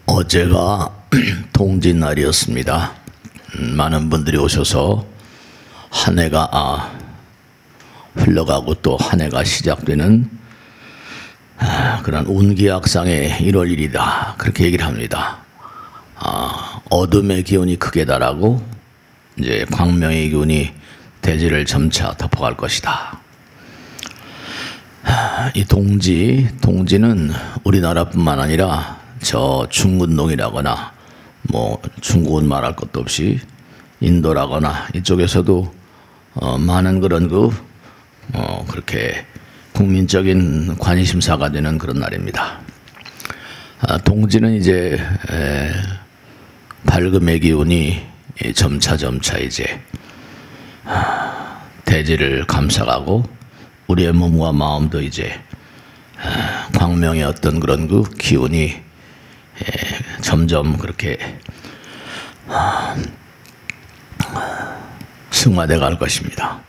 어제가 동짓날이었습니다. 많은 분들이 오셔서 한 해가 흘러가고 또 한 해가 시작되는 그런 운기약상의 1월 1일이다 그렇게 얘기를 합니다. 어둠의 기운이 크게 달하고 이제 광명의 기운이 대지를 점차 덮어갈 것이다. 이 동지는 우리나라뿐만 아니라 저 중근동이라거나 뭐 중국은 말할 것도 없이 인도라거나 이쪽에서도 많은 그런 그렇게 국민적인 관심사가 되는 그런 날입니다. 동지는 이제 밝음의 기운이 점차 이제 대지를 감싸가고 우리의 몸과 마음도 이제 광명의 어떤 그런 그 기운이 점점 그렇게 승화돼 갈 것입니다.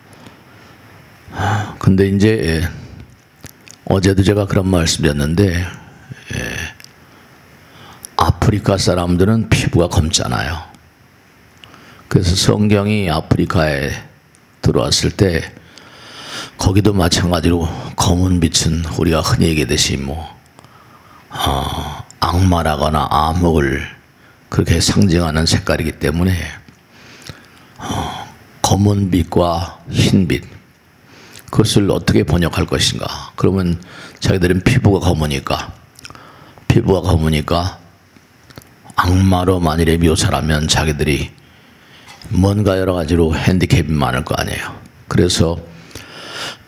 근데 이제 어제도 제가 그런 말씀드렸는데 아프리카 사람들은 피부가 검잖아요. 그래서 성경이 아프리카에 들어왔을 때 거기도 마찬가지로 검은 빛은 우리가 흔히 얘기하듯이 악마라거나 암흑을 그렇게 상징하는 색깔이기 때문에 검은 빛과 흰 빛 그것을 어떻게 번역할 것인가. 그러면 자기들은 피부가 검으니까 악마로 만일에 묘사라면 자기들이 뭔가 여러 가지로 핸디캡이 많을 거 아니에요. 그래서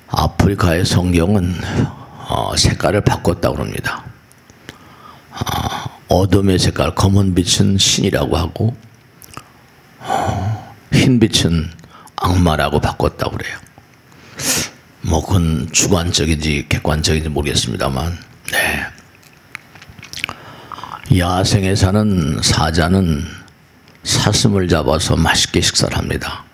아프리카의 성경은 색깔을 바꿨다고 합니다. 어둠의 색깔, 검은 빛은 신이라고 하고 흰 빛은 악마라고 바꿨다고 그래요. 그건 주관적인지 객관적인지 모르겠습니다만, 네. 야생에 사는 사자는 사슴을 잡아서 맛있게 식사를 합니다.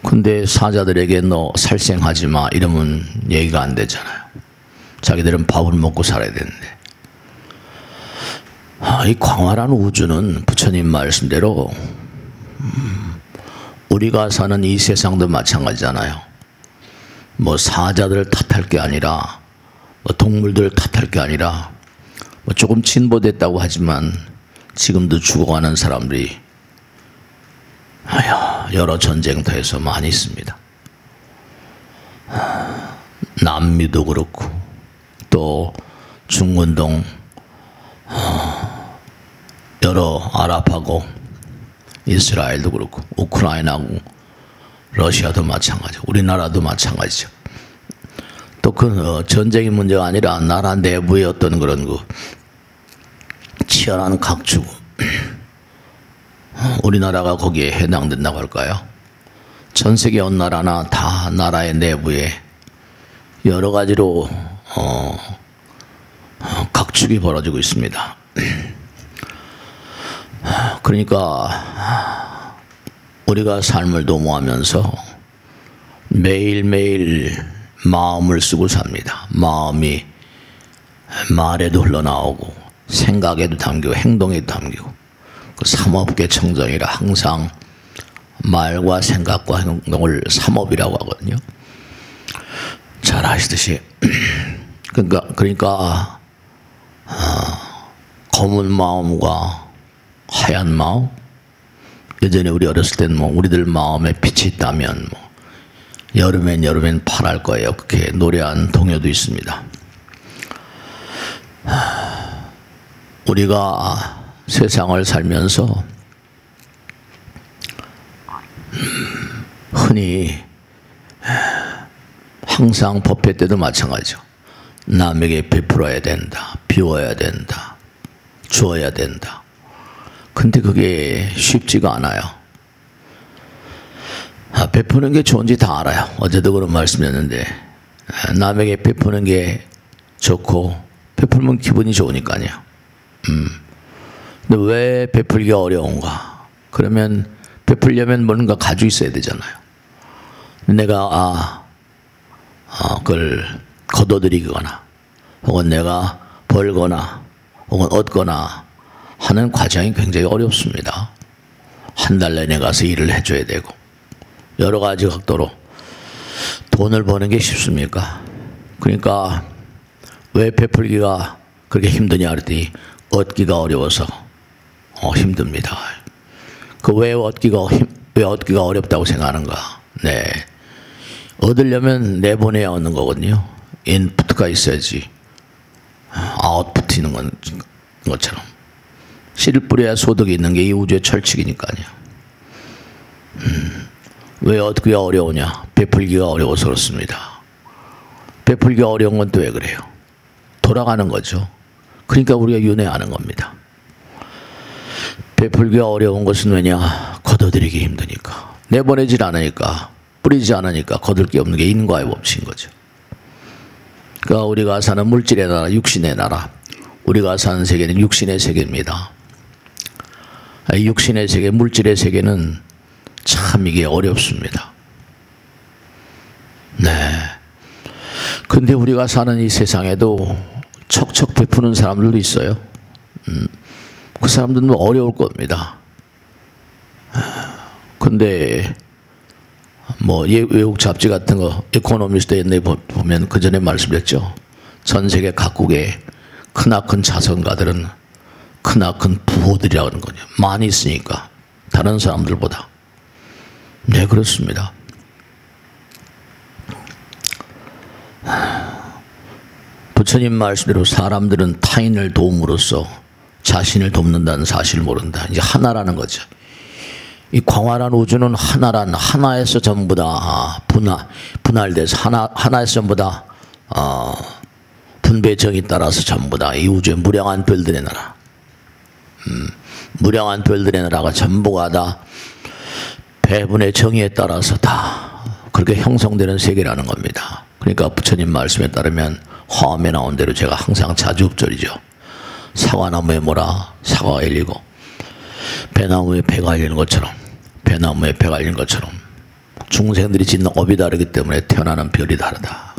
근데 사자들에게 너 살생하지 마 이러면 얘기가 안 되잖아요. 자기들은 밥을 먹고 살아야 되는데. 이 광활한 우주는 부처님 말씀대로 우리가 사는 이 세상도 마찬가지잖아요. 사자들을 탓할 게 아니라 동물들을 탓할 게 아니라 조금 진보됐다고 하지만 지금도 죽어가는 사람들이 여러 전쟁터에서 많이 있습니다. 남미도 그렇고 또 중근동 여러 아랍하고 이스라엘도 그렇고 우크라이나하고 러시아도 마찬가지고 우리나라도 마찬가지죠. 또 그 전쟁의 문제가 아니라 나라 내부의 어떤 그런 치열한 각축 우리나라가 거기에 해당된다고 할까요? 전 세계 어느 나라나 다 나라의 내부에 여러 가지로 각축이 벌어지고 있습니다. 그러니까 우리가 삶을 도모하면서 매일매일 마음을 쓰고 삽니다. 마음이 말에도 흘러나오고 생각에도 담기고 행동에도 담기고 삼업계 청정이라 항상 말과 생각과 행동을 삼업이라고 하거든요. 잘 아시듯이 그러니까 검은 마음과 하얀 마음. 예전에 우리 어렸을 때는 우리들 마음에 빛이 있다면 여름엔 파랄 거예요. 그렇게 노래한 동요도 있습니다. 우리가 세상을 살면서 흔히 항상 법회 때도 마찬가지죠. 남에게 베풀어야 된다. 비워야 된다. 주어야 된다. 근데 그게 쉽지가 않아요. 베푸는 게 좋은지 다 알아요. 어제도 그런 말씀이었는데 남에게 베푸는 게 좋고 베풀면 기분이 좋으니까요. 근데 왜 베풀기가 어려운가? 그러면 베풀려면 뭔가 가지고 있어야 되잖아요. 내가 그걸 거둬들이거나 혹은 내가 벌거나 혹은 얻거나 하는 과정이 굉장히 어렵습니다. 한 달 내내 가서 일을 해줘야 되고 여러 가지 각도로 돈을 버는 게 쉽습니까? 그러니까 왜 베풀기가 그렇게 힘드냐 그랬더니 얻기가 어려워서 힘듭니다. 그 왜 얻기가 어렵다고 생각하는가? 네, 얻으려면 내보내야 얻는 거거든요. 인풋가 있어야지 아웃풋 있는 것처럼 씨를 뿌려야 소득이 있는 게 이 우주의 철칙이니까요. 왜 얻기가 어려우냐? 베풀기가 어려워서 그렇습니다. 베풀기가 어려운 건 또 왜 그래요? 돌아가는 거죠. 그러니까 우리가 윤회하는 겁니다. 베풀기가 어려운 것은 왜냐? 거둬들이기 힘드니까. 내보내질 않으니까, 뿌리지 않으니까 거둘 게 없는 게 인과의 법칙인 거죠. 그러니까 우리가 사는 물질의 나라, 육신의 나라, 우리가 사는 세계는 육신의 세계입니다. 육신의 세계, 물질의 세계는 참 이게 어렵습니다. 네. 근데 우리가 사는 이 세상에도 척척 베푸는 사람들도 있어요. 그 사람들은 어려울 겁니다. 근데 뭐 외국 잡지 같은 거 에코노미스트 옛날에 보면 그 전에 말씀드렸죠. 전 세계 각국의 크나큰 자선가들은 크나큰 부호들이라고 하는 거죠. 많이 있으니까 다른 사람들보다. 네, 그렇습니다. 부처님 말씀대로 사람들은 타인을 도움으로써 자신을 돕는다는 사실을 모른다. 이제 하나라는 거죠. 이 광활한 우주는 하나에서 전부 다 분할돼서 하나에서 전부 다 분배정에 따라서 전부 다 이 우주의 무량한 별들의 나라, 무량한 별들의 나라가 전부가 다 배분의 정의에 따라서 다 그렇게 형성되는 세계라는 겁니다. 그러니까 부처님 말씀에 따르면 화엄에 나온 대로 제가 항상 자주 읊조리죠. 사과나무에 뭐라 사과가 열리고 배나무에 배가 열리는 것처럼 배나무에 배가 열리는 것처럼 중생들이 짓는 업이 다르기 때문에 태어나는 별이 다르다.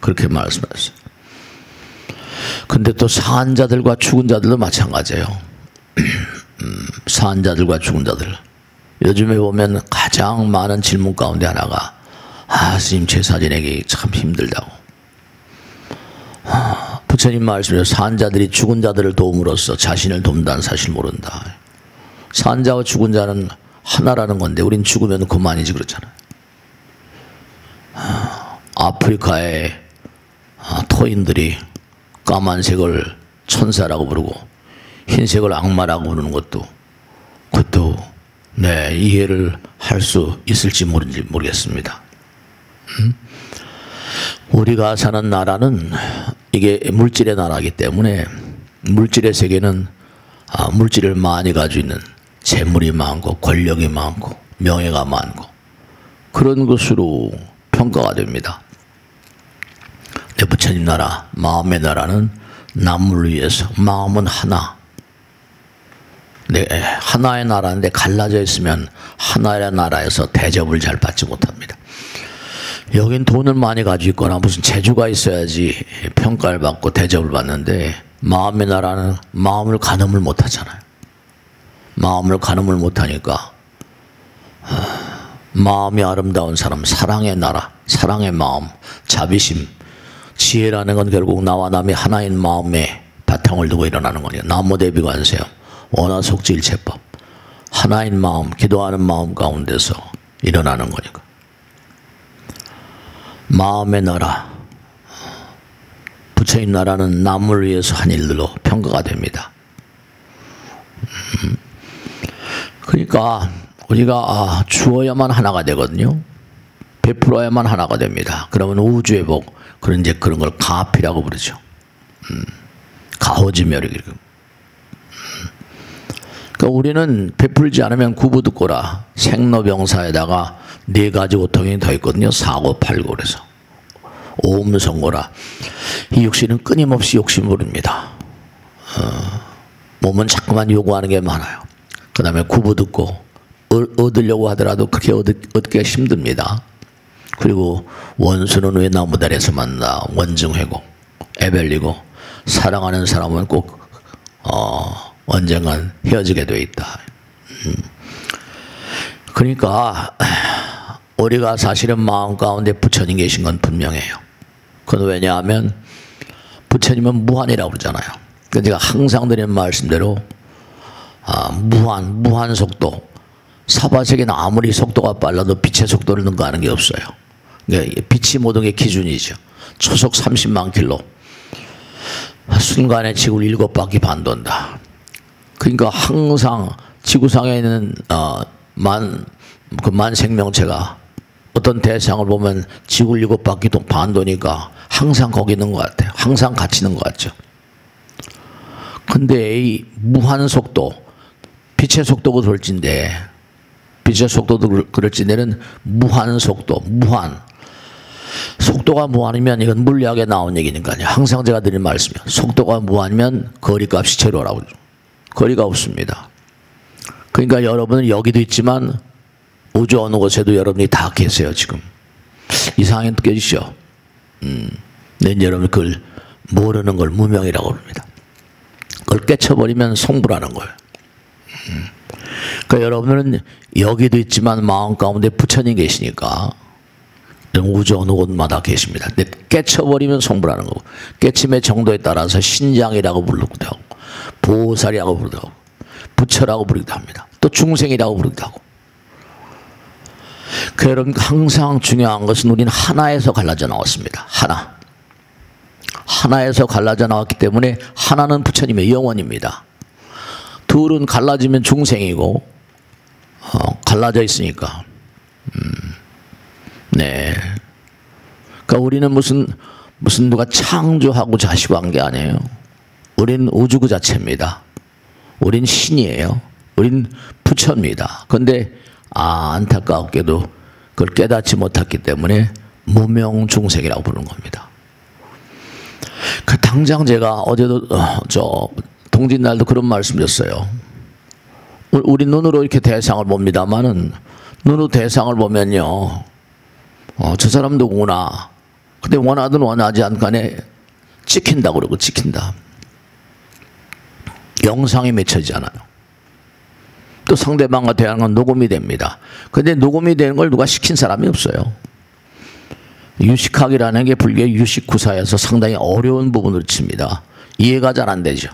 그렇게 말씀하셨어요. 근데 또 사한 자들과 죽은 자들도 마찬가지예요. 사한 자들과 죽은 자들. 요즘에 보면 가장 많은 질문 가운데 하나가 스님 제사 지내기 참 힘들다고. 부처님 말씀에 사한 자들이 죽은 자들을 도움으로써 자신을 돕는다는 사실을 모른다. 사한 자와 죽은 자는 하나라는 건데 우린 죽으면 그만이지 그렇잖아요. 아프리카의 토인들이 까만색을 천사라고 부르고 흰색을 악마라고 부르는 그것도 네, 이해를 할 수 있을지 모르겠습니다. 우리가 사는 나라는 이게 물질의 나라이기 때문에 물질의 세계는 물질을 많이 가지고 있는 재물이 많고 권력이 많고 명예가 많고 그런 것으로 평가가 됩니다. 내 부처님 나라, 마음의 나라는 남을 위해서 마음은 하나. 네, 하나의 나라인데 갈라져 있으면 하나의 나라에서 대접을 잘 받지 못합니다. 여긴 돈을 많이 가지고 있거나 무슨 재주가 있어야지 평가를 받고 대접을 받는데 마음의 나라는 마음을 가늠을 못하잖아요. 마음을 가늠을 못하니까 마음이 아름다운 사람, 사랑의 나라, 사랑의 마음, 자비심, 지혜라는 건 결국 나와 남이 하나인 마음에 바탕을 두고 일어나는 거예요. 나무대비관세음, 원화속지일체법, 하나인 마음, 기도하는 마음 가운데서 일어나는 거니까. 마음의 나라, 부처님 나라는 남을 위해서 한 일들로 평가가 됩니다. 그러니까 우리가 주어야만 하나가 되거든요. 베풀어야만 하나가 됩니다. 그러면 우주의 복, 그런 걸 가피라고 부르죠. 가호지멸이고. 그러니까 우리는 베풀지 않으면 구부득고라 생로병사에다가 4가지 고통이 더 있거든요. 사고, 팔고 그래서 오음성고라. 이 육신은 끊임없이 욕심을 부립니다. 몸은 자꾸만 요구하는 게 많아요. 그 다음에 구부듣고 얻으려고 하더라도 그렇게 얻기가 힘듭니다. 그리고 원수는 왜 나무다리에서 만나 원증회고 애별리고 사랑하는 사람은 꼭 언젠간 헤어지게 돼 있다. 그러니까 우리가 사실은 마음 가운데 부처님 계신 건 분명해요. 그건 왜냐하면 부처님은 무한이라고 그러잖아요. 그러니까 제가 항상 드리는 말씀대로 무한 속도. 사바세계는 아무리 속도가 빨라도 빛의 속도를 능가하는 게 없어요. 그러니까 빛이 모든 게 기준이죠. 초속 30만 킬로. 순간에 지구를 7바퀴 반 돈다. 그러니까 항상 지구상에 있는 만 생명체가 어떤 대상을 보면 지구를 7바퀴 반 도니까 항상 거기 있는 것 같아요. 항상 같이 있는 것 같죠. 근데 이 무한 속도, 빛의 속도가 그럴진데, 빛의 속도도 그럴진데는 무한 속도, 속도가 무한이면 이건 물리학에 나온 얘기니까요. 항상 제가 드린 말씀이요. 속도가 무한이면 거리값이 제로라고 그러죠. 거리가 없습니다. 그러니까 여러분은 여기도 있지만 우주 어느 곳에도 여러분이 다 계세요, 지금. 이상하게 느껴지시죠? nên 여러분 그걸 모르는 걸 무명이라고 합니다. 그걸 깨쳐버리면 송부라는 거예요. 그러니까 여러분은 여기도 있지만 마음 가운데 부처님 계시니까 우주 어느 곳마다 계십니다. 근데 깨쳐버리면 송부라는 거고, 깨침의 정도에 따라서 신장이라고 부르기도 하고, 보살이라고 부르기도 하고, 부처라고 부르기도 합니다. 또 중생이라고 부르기도 하고. 그 여러분 항상 중요한 것은 우리는 하나에서 갈라져 나왔습니다. 하나에서 갈라져 나왔기 때문에 하나는 부처님의 영원입니다. 둘은 갈라지면 중생이고 갈라져 있으니까. 네. 그러니까 우리는 무슨 누가 창조하고 자시고 한 게 아니에요. 우리는 우주 그 자체입니다. 우린 신이에요. 우린 부처입니다. 그런데 안타깝게도 그걸 깨닫지 못했기 때문에 무명중생이라고 부르는 겁니다. 그 당장 제가 어제도 동짓날도 그런 말씀드렸어요. 우리 눈으로 이렇게 대상을 봅니다만은 눈으로 대상을 보면요, 저 사람 누구나. 근데 원하든 원하지 않건 간에 찍힌다 그러고 찍힌다. 영상이 맺혀지지 않아요. 또 상대방과 대하는 건 녹음이 됩니다. 근데 녹음이 되는 걸 누가 시킨 사람이 없어요. 유식학이라는 게 불교의 유식구사에서 상당히 어려운 부분을 칩니다. 이해가 잘 안 되죠.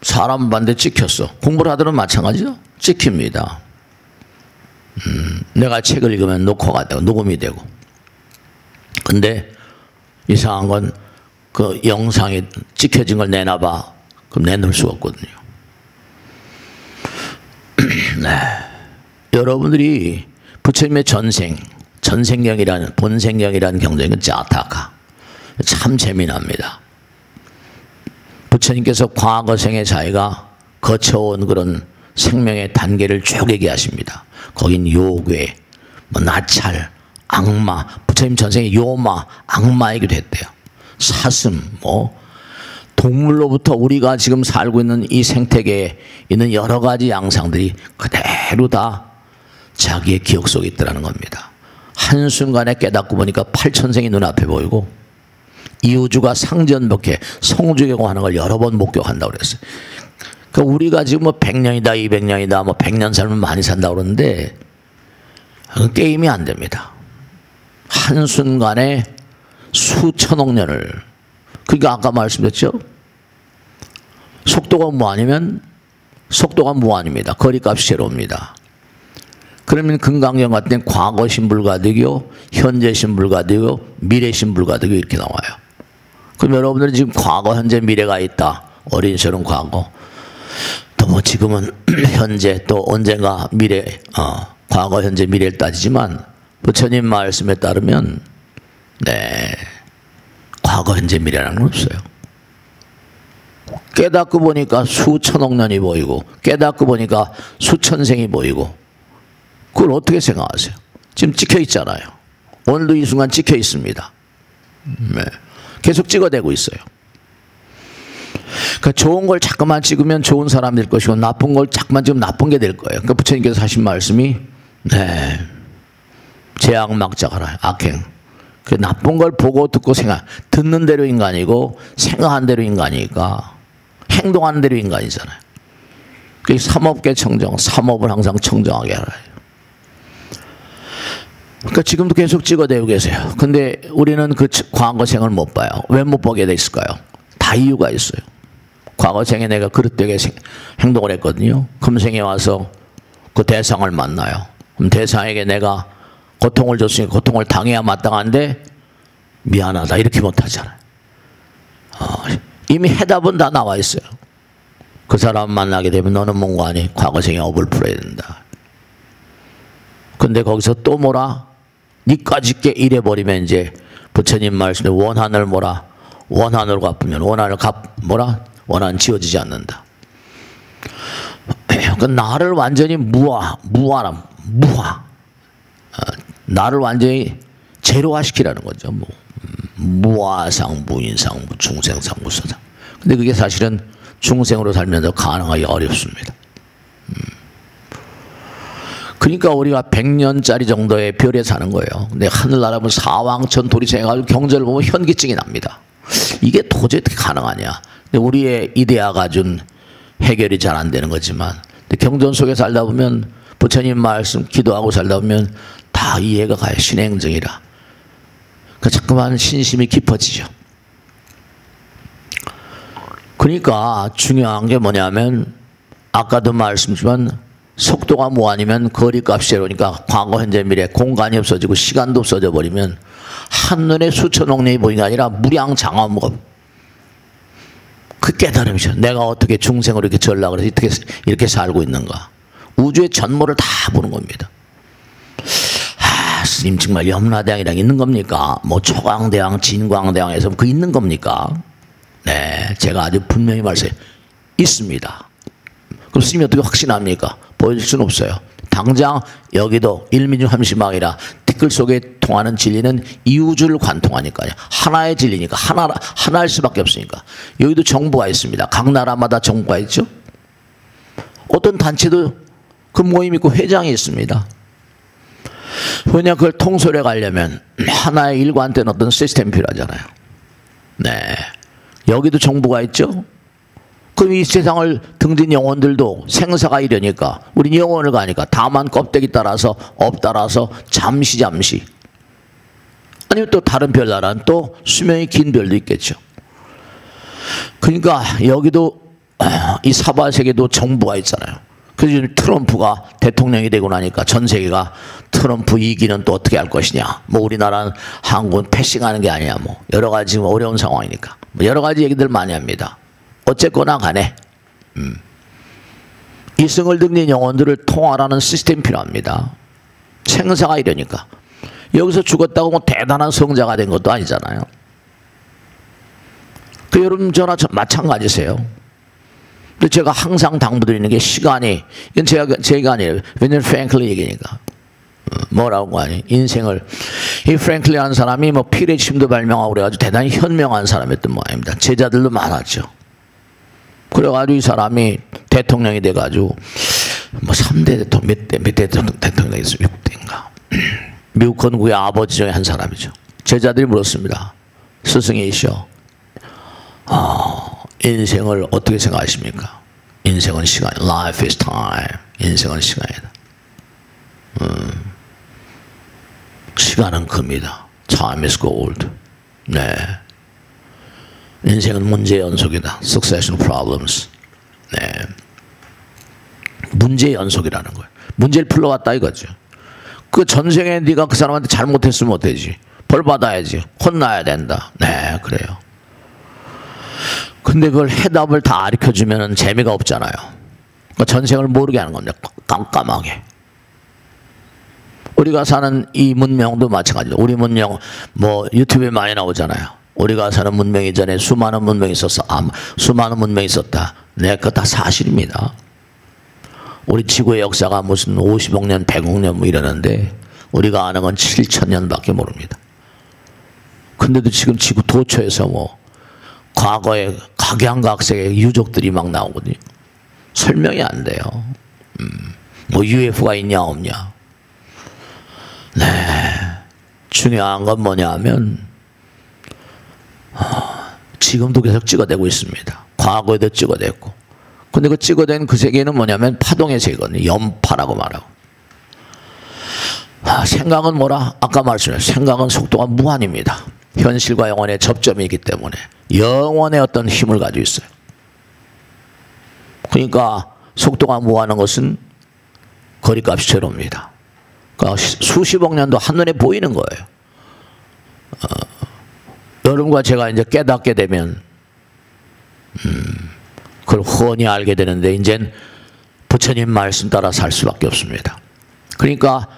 사람 반대 찍혔어. 공부를 하더라도 마찬가지죠. 찍힙니다. 내가 책을 읽으면 녹화가 되고 녹음이 되고. 근데 이상한 건 그 영상이 찍혀진 걸 내놔봐. 그럼 내놓을 수가 없거든요. 네. 여러분들이 부처님의 전생경이라는 본생경이라는 경전은 자타카. 참 재미납니다. 부처님께서 과거생의 자기가 거쳐온 그런 생명의 단계를 쭉 얘기하십니다. 거긴 요괴, 나찰, 악마, 부처님 전생에 요마, 악마이기도 했대요. 사슴, 동물로부터 우리가 지금 살고 있는 이 생태계에 있는 여러 가지 양상들이 그대로 다 자기의 기억 속에 있더라는 겁니다. 한순간에 깨닫고 보니까 8천생이 눈앞에 보이고 이 우주가 상전벽해 성주계고 하는 걸 여러 번 목격한다고 그랬어요. 그러니까 우리가 지금 100년이다 200년이다 100년 살면 많이 산다고 그러는데 게임이 안 됩니다. 한순간에 수천억 년을. 그러니까 아까 말씀드렸죠. 속도가 무한입니다. 거리값이 제로입니다. 그러면 금강경 같은 데는 과거 신불가득이요, 현재 신불가득이요, 미래 신불가득이 이렇게 나와요. 그럼 여러분들은 지금 과거, 현재, 미래가 있다. 어린 시절은 과거. 또 지금은 현재, 또 언젠가 미래, 과거, 현재, 미래를 따지지만 부처님 말씀에 따르면 과거, 현재, 미래라는 건 없어요. 깨닫고 보니까 수천억 년이 보이고 깨닫고 보니까 수천생이 보이고 그걸 어떻게 생각하세요? 지금 찍혀 있잖아요. 오늘도 이 순간 찍혀 있습니다. 네. 계속 찍어대고 있어요. 그러니까 좋은 걸 자꾸만 찍으면 좋은 사람이 될 것이고 나쁜 걸 자꾸만 찍으면 나쁜 게 될 거예요. 그러니까 부처님께서 하신 말씀이 제약 막자가라 악행. 그 나쁜 걸 보고 듣고 듣는 대로 인간이고 생각한 대로 인간이니까 행동하는 대로 인간이잖아요. 그 삼업계 청정, 삼업을 항상 청정하게 알아요. 그러니까 지금도 계속 찍어대고 계세요. 근데 우리는 그 과거생을 못 봐요. 왜 못 보게 돼 있을까요? 다 이유가 있어요. 과거생에 내가 그릇되게 행동을 했거든요. 금생에 와서 그 대상을 만나요. 그럼 대상에게 내가 고통을 줬으니 고통을 당해야 마땅한데 미안하다 이렇게 못하잖아요. 이미 해답은 다 나와 있어요. 그 사람 만나게 되면 너는 뭔가 아니 과거생의 업을 풀어야 된다. 근데 거기서 또 뭐라? 니까짓게 이래버리면 이제 부처님 말씀에 원한을 뭐라? 원한으로 갚으면 원한을 원한 지워지지 않는다. 그 나를 완전히 무화. 나를 완전히 제로화시키라는 거죠. 뭐 무아상, 무인상, 무중생상, 무서상. 근데 그게 사실은 중생으로 살면서 가능하기 어렵습니다. 그러니까 우리가 100년짜리 정도의 별에 사는 거예요. 근데 하늘나라면 사왕천 도리생해가지고 경제를 보면 현기증이 납니다. 이게 도저히 어떻게 가능하냐. 근데 우리의 이데아가 준 해결이 잘 안 되는 거지만 경전 속에 살다 보면 부처님 말씀 기도하고 살다 보면 다 이해가 가요. 신행정이라. 그 자꾸만 신심이 깊어지죠. 그러니까 중요한 게 뭐냐면 아까도 말씀드렸지만 속도가 무한이면 거리값이 제로니까 과거 현재 미래 공간이 없어지고 시간도 없어져 버리면 한눈에 수천억 년이 보이는 게 아니라 무량장엄무가 그 깨달음이죠. 내가 어떻게 중생으로 이렇게 전락을 해서 이렇게 살고 있는가. 우주의 전모를 다 보는 겁니다. 스님 정말 염라대왕이랑 있는 겁니까? 뭐 초광대왕, 진광대왕에서 그 있는 겁니까? 네, 제가 아주 분명히 말씀해 있습니다. 그럼 스님이 어떻게 확신합니까? 보여줄 수는 없어요. 당장 여기도 일민중 함심왕이라 티끌 속에 통하는 진리는 이우주를 관통하니까요. 하나의 진리니까 하나일 수밖에 없으니까. 여기도 정부가 있습니다. 각 나라마다 정부가 있죠. 어떤 단체도 그 모임 있고 회장이 있습니다. 왜냐 그걸 통솔해 가려면 하나의 일관된 어떤 시스템이 필요하잖아요. 네, 여기도 정부가 있죠. 그럼 이 세상을 등진 영혼들도 생사가 이러니까 우린 영혼을 가니까 다만 껍데기 따라서 업 따라서 잠시 아니면 또 다른 별나라는 또 수명이 긴 별도 있겠죠. 그러니까 여기도 이 사바세계도 정부가 있잖아요. 그래서 트럼프가 대통령이 되고 나니까 전 세계가 트럼프 2기는 또 어떻게 할 것이냐. 뭐 우리나라는 한국은 패싱하는 게 아니야. 뭐 여러 가지 지금 어려운 상황이니까 뭐 여러 가지 얘기들 많이 합니다. 어쨌거나 간에 이승을 등진 영혼들을 통화하라는 시스템이 필요합니다. 생사가 이러니까 여기서 죽었다고 뭐 대단한 성자가 된 것도 아니잖아요. 그 여러분 저나 마찬가지세요. 근데 제가 항상 당부드리는 게 시간이 이건 제가 아니에요. 왜냐면 프랭클리 얘기니까. 뭐라고 하니 인생을 이 프랭클리라는 사람이 뭐 필의 침도 발명하고 그래가지고 대단히 현명한 사람이었던 모양입니다. 제자들도 많았죠. 그래가지고 이 사람이 대통령이 돼가지고 뭐 3대 대통령 몇 대 대통령이 있어요. 6대인가. 미국 건국의 아버지 중에 한 사람이죠. 제자들이 물었습니다. 스승이시여, 인생을 어떻게 생각하십니까? 인생은 시간, life is time. 인생은 시간이다. 시간은 금이다. Time is gold. 네. 인생은 문제의 연속이다. Succession problems. 네. 문제의 연속이라는 거예요. 문제를 풀러갔다 이거죠. 그 전생에 네가 그 사람한테 잘못했으면 어때지? 벌 받아야지. 혼나야 된다. 네, 그래요. 근데 그걸 해답을 다 가르쳐주면 재미가 없잖아요. 그러니까 전생을 모르게 하는 겁니다. 깜깜하게. 우리가 사는 이 문명도 마찬가지죠. 우리 문명 뭐 유튜브에 많이 나오잖아요. 우리가 사는 문명 이전에 수많은 문명이 있었어. 수많은 문명이 있었다. 네, 그거 다 사실입니다. 우리 지구의 역사가 무슨 50억 년, 100억 년 뭐 이러는데 우리가 아는 건 7,000년밖에 모릅니다. 근데도 지금 지구 도처에서 뭐 과거에 각양각색의 유족들이 막 나오거든요. 설명이 안 돼요. 뭐 UFO가 있냐 없냐. 네, 중요한 건 뭐냐면 지금도 계속 찍어대고 있습니다. 과거에도 찍어댔고. 근데 그 찍어댄 그 세계는 뭐냐면 파동의 세계거든요. 연파라고 말하고. 생각은 뭐라? 아까 말씀드렸죠. 생각은 속도가 무한입니다. 현실과 영혼의 접점이기 때문에 영혼의 어떤 힘을 가지고 있어요. 그러니까 속도가 무한한 것은 거리값이 제로입니다. 그러니까 수십억 년도 한눈에 보이는 거예요. 여러분과 제가 이제 깨닫게 되면 그걸 훤히 알게 되는데 이젠 부처님 말씀 따라 살 수밖에 없습니다. 그러니까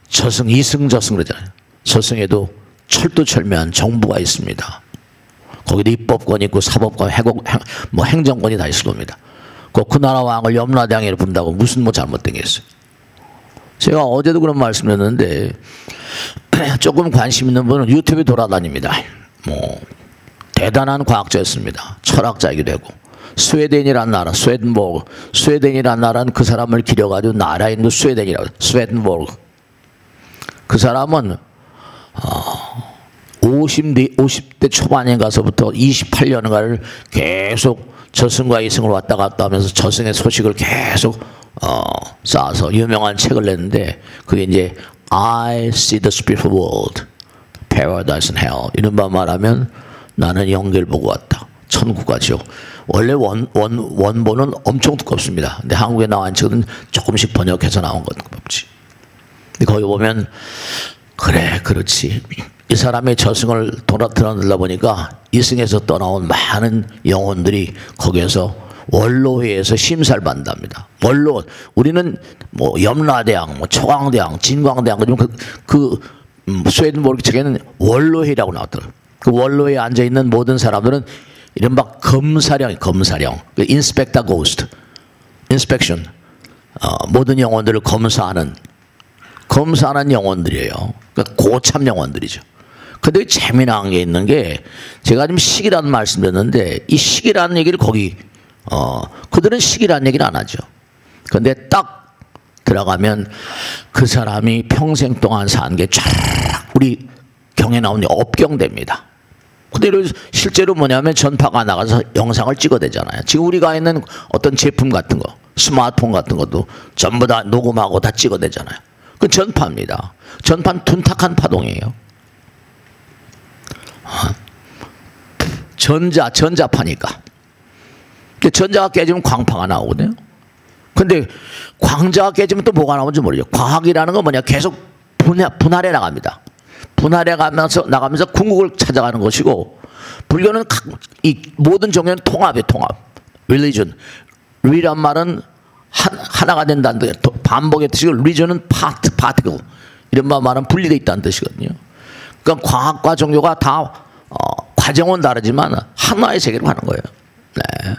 저승, 이승, 저승 그러잖아요. 저승에도 철두철미한 정부가 있습니다. 거기도 입법권이 있고 사법권, 행정권이 다 있을 겁니다. 그 나라 왕을 염라대왕이라 부른다고 무슨 뭐 잘못된 게 있어요. 제가 어제도 그런 말씀드렸는데 조금 관심 있는 분은 유튜브에 돌아다닙니다. 뭐 대단한 과학자였습니다. 철학자이기도 하고. 스웨덴이라는 나라, 스웨덴이라는 나라는 그 사람을 기려가지고 나라 이름도 스웨덴이라고, 스웨덴보르그. 그 사람은 50대 초반에 가서부터 28년간을 계속 저승과 이승을 왔다 갔다 하면서 저승의 소식을 계속 쌓아서 유명한 책을 냈는데 그게 이제 I see the spiritual world, paradise and hell. 이른바 말하면 나는 영계를 보고 왔다. 천국과 지옥. 원래 원본은 엄청 두껍습니다. 근데 한국에 나온 책은 조금씩 번역해서 나온 건 없지. 근데 거기 보면 그래 그렇지. 이 사람의 저승을 드러내다 보니까 이승에서 떠나온 많은 영혼들이 거기에서 원로회에서 심사를 받는답니다. 원로, 우리는 뭐 염라대왕, 뭐 초광대왕, 진광대왕, 스웨덴보르그 책에는 원로회라고 나왔더라고요. 그 원로회에 앉아 있는 모든 사람들은 이른바 검사령, 그 인스펙터 고스트, 인스펙션, 모든 영혼들을 검사하는 영혼들이에요. 그러니까 고참 영혼들이죠. 근데 재미난 게 있는 게 제가 지금 시기라는 말씀드렸는데 이 시기라는 얘기를 거기 그들은 시기라는 얘기를 안 하죠. 근데 딱 들어가면 그 사람이 평생 동안 산 게 쫙 우리 경에 나오는 업경대입니다. 근데 실제로 뭐냐면 전파가 나가서 영상을 찍어대잖아요. 지금 우리가 있는 어떤 제품 같은 거, 스마트폰 같은 것도 전부 다 녹음하고 다 찍어대잖아요. 그 전파입니다. 전파는 둔탁한 파동이에요. 전자파니까. 전자가 깨지면 광파가 나오거든요. 근데 광자가 깨지면 또 뭐가 나오는지 모르죠. 과학이라는 건 뭐냐? 계속 분할해 나갑니다. 분할해 나가면서 궁극을 찾아가는 것이고, 불교는 이 모든 종교는 통합이에요. 통합. religion. 리란 말은 하나가 된다는 뜻이에요. 반복의 뜻이고, religion은 particle. 이런 말은 분리되어 있다는 뜻이거든요. 그러니까 과학과 종교가 다 과정은 다르지만 하나의 세계로 가는 거예요. 네.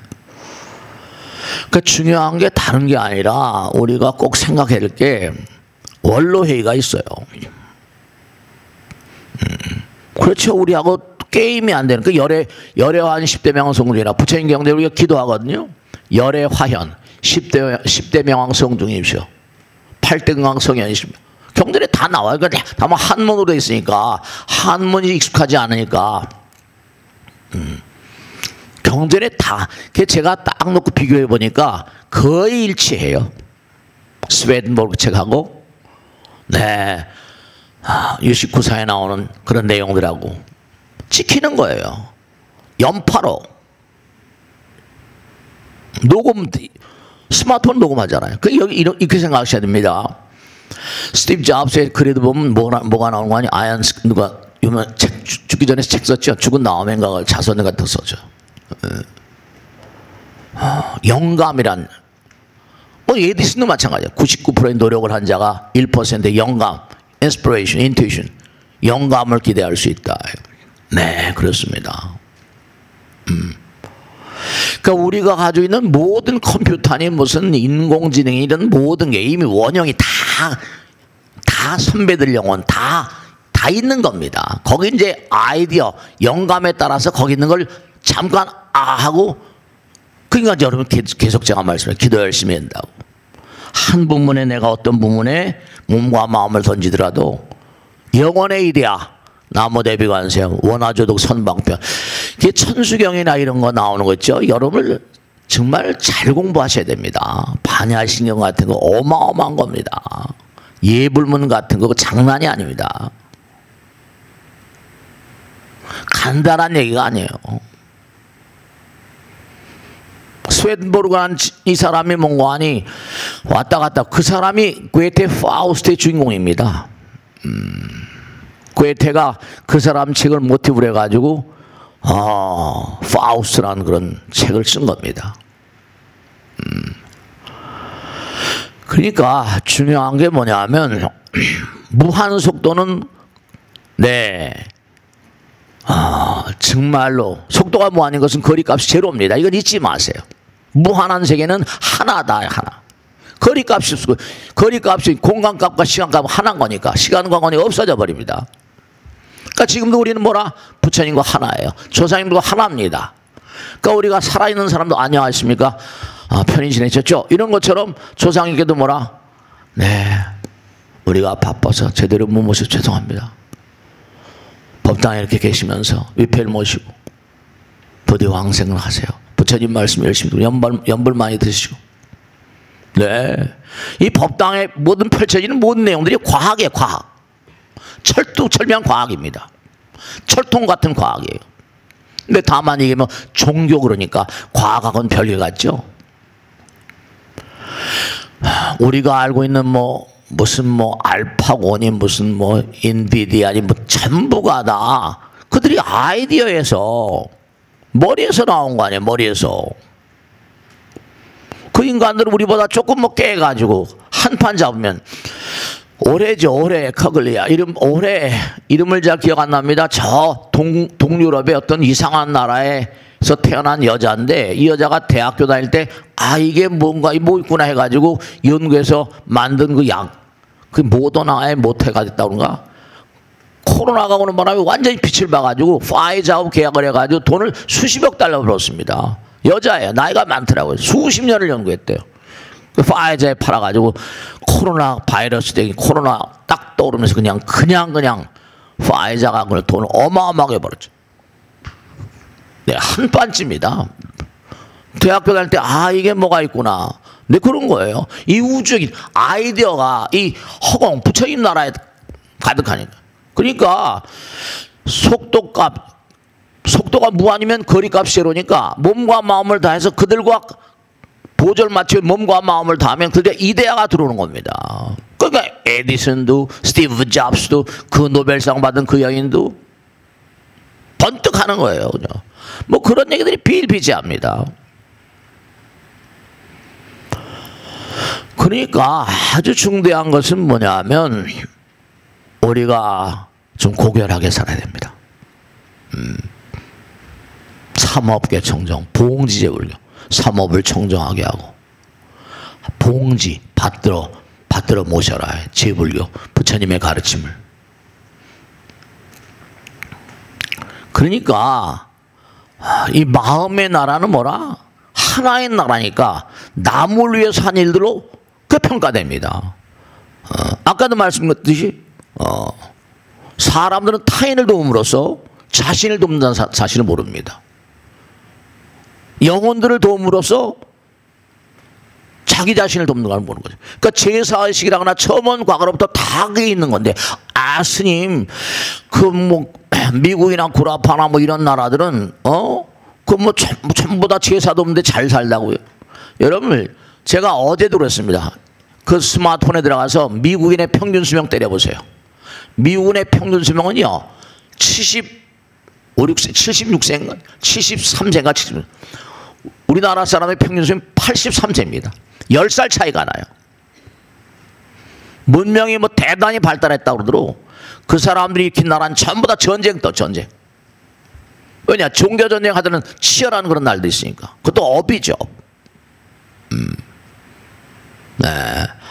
그러니까 중요한 게 다른 게 아니라 우리가 꼭 생각해야 될 게 원로회의가 있어요. 그렇죠. 우리하고 게임이 안 되는 그 열애화한 10대 명왕성중이나 부처님 경대 우리가 기도하거든요. 열애화현 10대 명왕성중이십시오. 8대 금강성현이십시오. 경전에 다 나와요. 그러니까 다만 한문으로 돼 있으니까 한문이 익숙하지 않으니까 경전에 다 제가 딱 놓고 비교해 보니까 거의 일치해요. 스웨덴보르그 책하고 네 유식구사에 나오는 그런 내용들하고 찍히는 거예요. 연파로 녹음 스마트폰 녹음하잖아요. 여기 이렇게 생각하셔야 됩니다. 스티브 잡스의 글에도 보면 뭐가 나오는 거 아니야? 누가 유명 죽기 전에 책 썼죠. 죽은 다음인가 자서전 같은 거 썼죠. 영감이란 에디슨도 마찬가지야. 99%의 노력을 한 자가 1%의 영감, inspiration, intuition, 영감을 기대할 수 있다. 네, 그렇습니다. 그러니까 우리가 가지고 있는 모든 컴퓨터니 무슨 인공지능이든 모든 게 이미 원형이 다 선배들 영혼 다 있는 겁니다. 거기 이제 아이디어, 영감에 따라서 거기 있는 걸 잠깐 하고 그러니까 여러분 계속 제가 말씀해요. 기도 열심히 한다고. 한 부분에 내가 어떤 부분에 몸과 마음을 던지더라도 영혼의 일이야. 나무대비관세음, 원화조독 선방편. 이게 천수경이나 이런 거 나오는 거 있죠. 여러분을 정말 잘 공부하셔야 됩니다. 반야신경 같은 거 어마어마한 겁니다. 예불문 같은 거 장난이 아닙니다. 간단한 얘기가 아니에요. 스웨덴보르그라는 이 사람이 뭔가 하니 왔다 갔다. 그 사람이 괴테 파우스트의 주인공입니다. 괴테가 그 사람 책을 모티브로 해가지고 파우스트라는 그런 책을 쓴 겁니다. 그러니까 중요한 게 뭐냐면 무한 속도는 정말로 속도가 무한인 것은 거리값이 제로입니다. 이건 잊지 마세요. 무한한 세계는 하나다, 하나. 거리값이 공간값과 시간값은 하나인 거니까 시간과 공간이 없어져 버립니다. 그러니까 지금도 우리는 뭐라? 부처님과 하나예요. 조상님과 하나입니다. 그러니까 우리가 살아있는 사람도 안녕하십니까? 편히 지내셨죠? 이런 것처럼 조상님께도 뭐라? 우리가 바빠서 제대로 못 모셔서 죄송합니다. 법당에 이렇게 계시면서 위패를 모시고 부디 왕생을 하세요. 부처님 말씀 열심히 듣고 연불 많이 드시고. 이 법당에 모든 펼쳐지는 모든 내용들이 과학이에요. 과학. 철두철미한 과학입니다. 철통 같은 과학이에요. 근데 다만 이게 뭐 종교 그러니까 과학하고는 별개 같죠. 우리가 알고 있는 무슨 알파고니 무슨 인비디아니 전부가 다 그들이 아이디어에서 머리에서 나온 거 아니에요. 머리에서. 그 인간들은 우리보다 조금 깨가지고 한판 잡으면 올해죠. 올해 커글리아 이름을 잘 기억 안 납니다. 저 동유럽의 어떤 이상한 나라에서 태어난 여자인데 이 여자가 대학교 다닐 때 이게 뭔가 뭐 있구나 해가지고 연구해서 만든 그 약, 그 모더나의 모태가 됐다고 그런가? 코로나가 오는 바람에 완전히 빛을 봐가지고 파이자하고 계약을 해가지고 돈을 수십억 달러 벌었습니다. 여자예요. 나이가 많더라고요. 수십 년을 연구했대요. 그 파이자에 팔아가지고 코로나 바이러스 되기 코로나 딱 떠오르면서 그냥 파이자가 그걸 돈을 어마어마하게 벌었죠. 한반쯤이다. 대학교 다닐 때 이게 뭐가 있구나. 근데 그런 거예요. 이 우주적인 아이디어가 이 허공 부처님 나라에 가득하니까. 그러니까 속도가 무한이면 거리값이 제로니까 몸과 마음을 다해서 그들과 보조를 맞추면 몸과 마음을 다하면 그들의 이데아가 들어오는 겁니다. 그러니까 에디슨도 스티브 잡스도 그 노벨상 받은 그 여인도 번뜩 하는 거예요. 그냥. 그런 얘기들이 비일비재합니다. 그러니까 아주 중대한 것은 뭐냐면 우리가 좀 고결하게 살아야 됩니다. 삼업계 청정, 봉지제불교, 삼업을 청정하게 하고 봉지 받들어 모셔라. 제불교, 부처님의 가르침을. 그러니까 이 마음의 나라는 뭐라? 하나의 나라니까 남을 위해서 한 일들로 그 평가됩니다. 아까도 말씀드렸듯이 사람들은 타인을 도움으로써 자신을 돕는다는 사실을 모릅니다. 영혼들을 도움으로써 자기 자신을 돕는 걸 모르는 거죠. 그러니까 제사의식이라거나 처음 과거로부터 다 그게 있는 건데 스님 미국이나 구라파나 이런 나라들은 전부 다 제사도 없는데 잘 살다고요. 여러분 제가 어제도 그랬습니다. 그 스마트폰에 들어가서 미국인의 평균 수명 때려보세요. 미국인의 평균 수명은요 76세인가 73세인가 70. 우리나라 사람의 평균 수명 83세입니다. 10살 차이가 나요. 문명이 대단히 발달했다고 그러더라도 그 사람들이 일으킨 나라는 전부 다 전쟁. 왜냐? 종교전쟁 하더는 치열한 그런 날도 있으니까. 그것도 업이죠.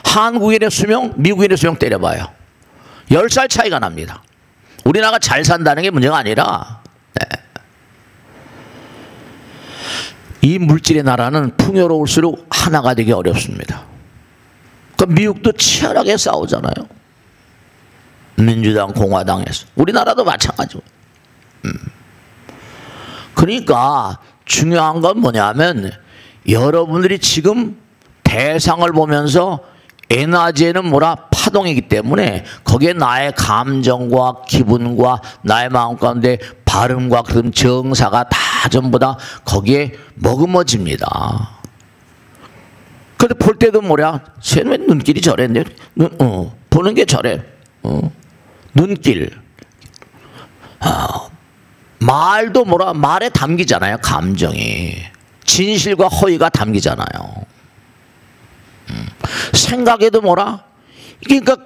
한국인의 수명, 미국인의 수명 때려봐요. 10살 차이가 납니다. 우리나라가 잘 산다는 게 문제가 아니라 이 물질의 나라는 풍요로울수록 하나가 되기 어렵습니다. 미국도 치열하게 싸우잖아요. 민주당, 공화당에서. 우리나라도 마찬가지고. 그러니까 중요한 건 뭐냐면 여러분들이 지금 대상을 보면서 에너지에는 뭐라 파동이기 때문에 거기에 나의 감정과 기분과 나의 마음 가운데 발음과 그런 정사가 다 전부 다 거기에 머금어집니다. 근데 볼 때도 뭐야? 쟤는 왜 눈길이 저랬네? 보는 게 저래. 눈길. 말도 뭐라? 말에 담기잖아요. 감정이. 진실과 허위가 담기잖아요. 생각에도 뭐라? 그러니까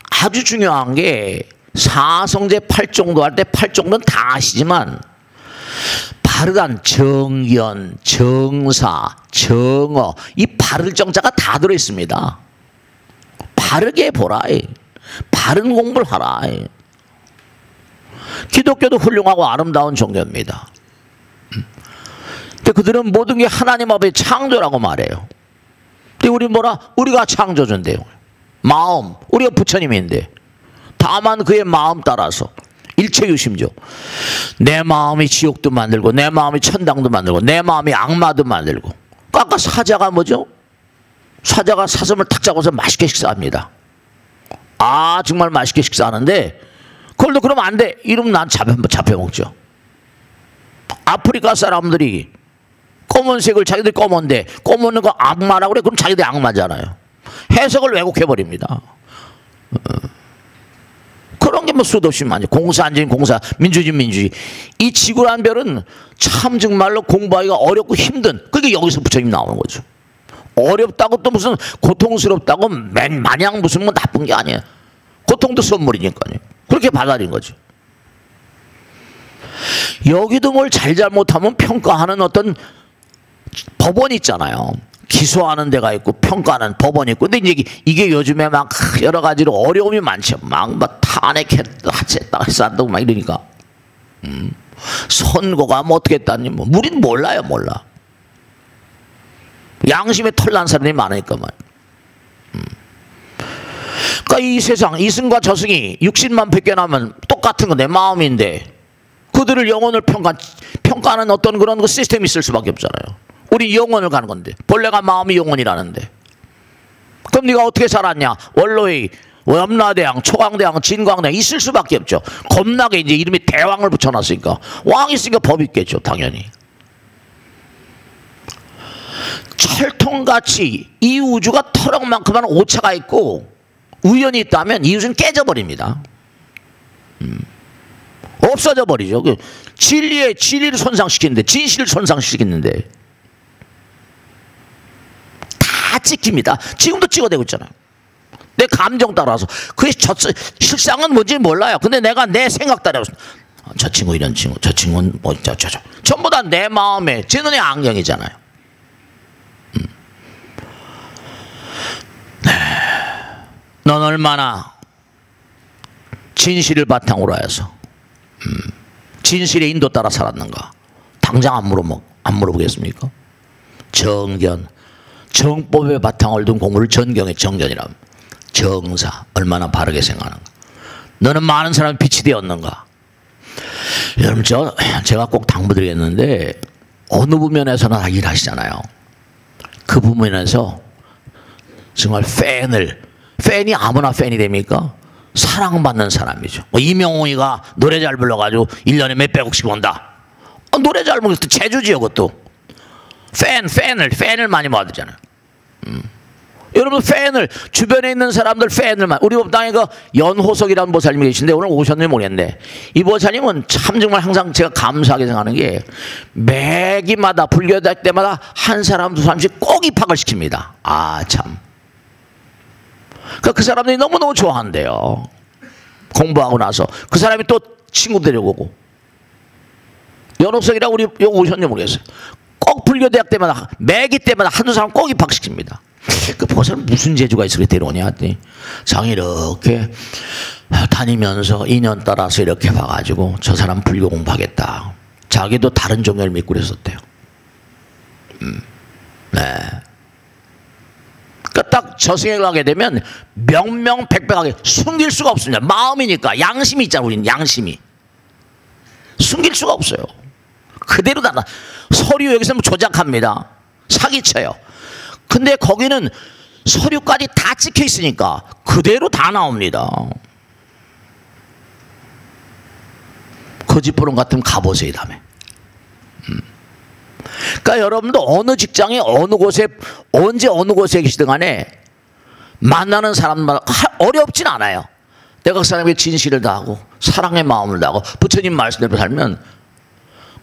아주 중요한 게 사성제 8종도 할 때 8종도는 다 아시지만 바르단 정견, 정사, 정어 이 바를 정자가 다 들어있습니다. 바르게 보라. 바른 공부를 하라. 기독교도 훌륭하고 아름다운 종교입니다. 근데 그들은 모든 게 하나님 앞에 창조라고 말해요. 근데 우리 뭐라? 우리가 창조주인데요. 마음, 우리가 부처님인데 다만 그의 마음 따라서 일체유심조. 내 마음이 지옥도 만들고 내 마음이 천당도 만들고 내 마음이 악마도 만들고. 아까 사자가 뭐죠? 사자가 사슴을 탁 잡아서 맛있게 식사합니다. 아 정말 맛있게 식사하는데 그걸도 그러면 안 돼. 이러면 난 잡혀먹죠. 아프리카 사람들이 검은색을 자기들 검은데 검은 거 악마라고 그래. 그럼 자기들 악마잖아요. 해석을 왜곡해버립니다. 그런 게 뭐 수도 없이 많죠. 공산주의 공사, 민주주의 민주주의. 이 지구라는 별은 참 정말로 공부하기가 어렵고 힘든. 그게 여기서 부처님 나오는 거죠. 어렵다고 또 무슨 고통스럽다고 마냥 무슨 뭐 나쁜 게 아니에요. 고통도 선물이니까요. 그렇게 받아들인 거죠. 여기도 뭘 잘못하면 평가하는 어떤 법원이 있잖아요. 기소하는 데가 있고 평가하는 법원이 있고. 근데 이게 요즘에 막 여러 가지로 어려움이 많죠. 막 탄핵했다 했다고 막 이러니까. 선고가 뭐 어떻게 했다니 뭐 우리는 몰라요. 몰라. 양심에 털난 사람이 많으니까 말이야. 그러니까 이 세상 이승과 저승이 육신만 벗겨나면 똑같은 거 내 마음인데 그들을 영혼을 평가하는 어떤 그런 그 시스템이 있을 수밖에 없잖아요. 우리 영혼을 가는 건데 본래가 마음이 영혼이라는데 그럼 네가 어떻게 살았냐? 원로의 염라대왕, 초강대왕, 진광대왕 있을 수밖에 없죠. 겁나게 이제 이름이 대왕을 붙여놨으니까 왕이 있으니까 법이 있겠죠. 당연히. 철통같이 이 우주가 터럭만큼만 오차가 있고 우연이 있다면 이 우주는 깨져버립니다. 없어져 버리죠. 진리를 손상시키는데 진실을 손상시키는데 다 찍힙니다. 지금도 찍어대고 있잖아요. 내 감정 따라서. 그게 실상은 뭔지 몰라요. 근데 내가 내 생각 따라서 저 친구 이런 친구 저 친구는 뭐 전부 다 내 마음에 제 눈의 안경이잖아요. 넌 얼마나 진실을 바탕으로 해서 진실의 인도 따라 살았는가? 당장 안 물어보겠습니까? 정견, 정법의 바탕을 둔 공부를 전경의 정견이라면 정사, 얼마나 바르게 생각하는가? 너는 많은 사람이 빛이 되었는가? 여러분 제가 꼭 당부드리겠는데 어느 부면에서나 일하시잖아요. 그 부면에서 정말 팬이 아무나 팬이 됩니까? 사랑받는 사람이죠. 이명웅이가 노래 잘 불러가지고 1년에 몇백억씩 번다. 노래 잘 부르면 재주지요. 그것도 팬을 많이 받으잖아요. 여러분 주변에 있는 사람들 팬을 우리 법당에 그 연호석이라는 보살님이 계신데 오늘 오셨는지 모르겠는데 이 보살님은 참 정말 항상 제가 감사하게 생각하는 게 매기마다 불교될 때마다 한 사람 두 사람씩 꼭 입학을 시킵니다. 아 참. 그 사람들이 너무너무 좋아한대요. 공부하고 나서 그 사람이 또 친구 데려오고. 연옥석이라고 우리 여기 오셨는지 모르겠어요. 꼭 불교대학 때마다 매기 때마다 한두 사람 꼭 입학시킵니다. 그 보살은 무슨 재주가 있어 그렇게 데려오냐 했더니 장이 이렇게 다니면서 인연 따라서 이렇게 봐가지고 저 사람 불교 공부하겠다. 자기도 다른 종교를 믿고 그랬었대요. 네. 그러니까 딱 저승에 가게 되면 명명백백하게 숨길 수가 없습니다. 마음이니까. 양심이 있잖아. 우리는 양심이 숨길 수가 없어요. 그대로 다 서류 여기서 조작합니다. 사기쳐요. 근데 거기는 서류까지 다 찍혀 있으니까 그대로 다 나옵니다. 거짓부름 같으면 가보세요 다음에. 그러니까 여러분도 어느 직장에 어느 곳에 언제 어느 곳에 계시든 간에 만나는 사람마다 어렵진 않아요. 내가 그 사람에게 진실을 다하고 사랑의 마음을 다하고 부처님 말씀대로 살면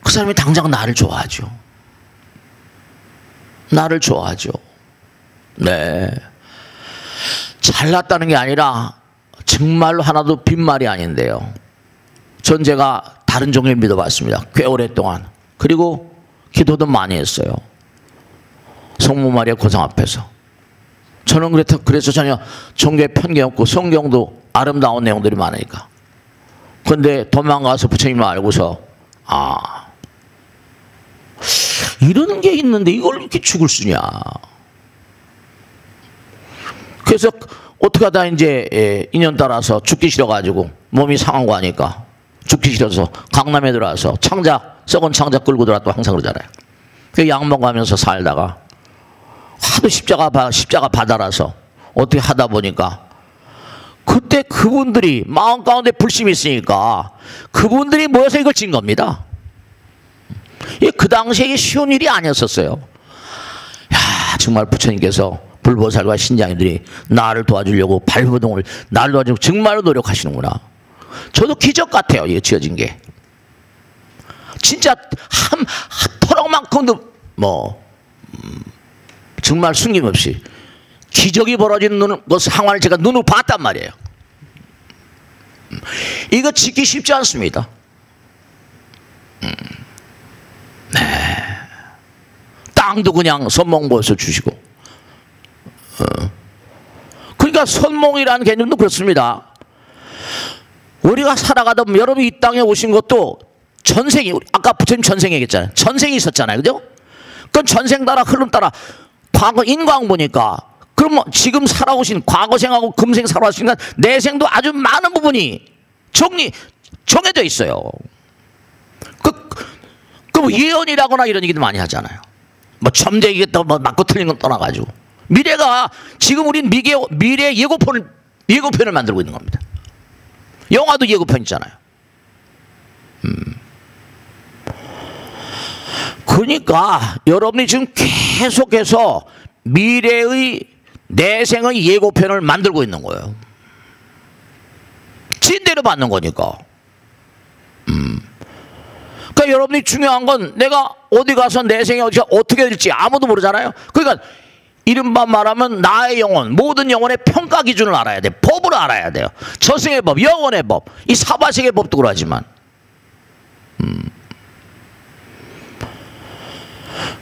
그 사람이 당장 나를 좋아하죠. 나를 좋아하죠. 네. 잘났다는 게 아니라 정말로 하나도 빈말이 아닌데요. 전 제가 다른 종교 믿어봤습니다. 꽤 오랫동안. 그리고 기도도 많이 했어요. 성모 마리아 고상 앞에서. 저는 그래서 전혀 종교에 편견이 없고 성경도 아름다운 내용들이 많으니까. 그런데 도망가서 부처님을 알고서 이런 게 있는데 이걸 이렇게 죽을 수냐. 그래서 어떻게 하다 이제 인연 따라서 죽기 싫어가지고 몸이 상한 거 하니까 죽기 싫어서 강남에 들어와서 썩은 창자 끌고 들어왔다고 항상 그러잖아요. 그 약 먹으면서 살다가 하도 십자가 바다라서 어떻게 하다 보니까 그때 그분들이 마음 가운데 불심이 있으니까 그분들이 모여서 이걸 진 겁니다. 그 당시에 쉬운 일이 아니었었어요. 야, 정말 부처님께서 불보살과 신장님들이 나를 도와주려고 발버둥을 나를 도와주려고 정말로 노력하시는구나. 저도 기적 같아요. 이게 지어진 게. 진짜 한 토막만큼도 정말 숨김없이 기적이 벌어지는 그 상황을 제가 눈으로 봤단 말이에요. 이거 짓기 쉽지 않습니다. 네. 땅도 그냥 선몽보에서 주시고. 그러니까 선몽이라는 개념도 그렇습니다. 우리가 살아가다 보면 여러분이 이 땅에 오신 것도 전생이, 아까 부처님 전생 얘기했잖아요. 전생이 있었잖아요. 그죠? 그건 전생 따라 흐름 따라 과거 인과응 보니까 그럼 지금 살아오신 과거생하고 금생 살아오신 내생도 아주 많은 부분이 정해져 있어요. 뭐 예언이라거나 이런 얘기도 많이 하잖아요. 뭐 점쟁이겠다 뭐 맞고 틀린 건 떠나가지고 미래가 지금 우린 미래 예고편을 만들고 있는 겁니다. 영화도 예고편 있잖아요. 그러니까 여러분이 지금 계속해서 미래의 내생의 예고편을 만들고 있는 거예요. 진대로 받는 거니까. 그러니까 여러분이 중요한 건 내가 어디 가서 내생이 어떻게 될지 아무도 모르잖아요. 그러니까 이른바 말하면 나의 영혼, 모든 영혼의 평가 기준을 알아야 돼. 법을 알아야 돼요. 저승의 법, 영혼의 법, 이 사바세계 법도 그러하지만.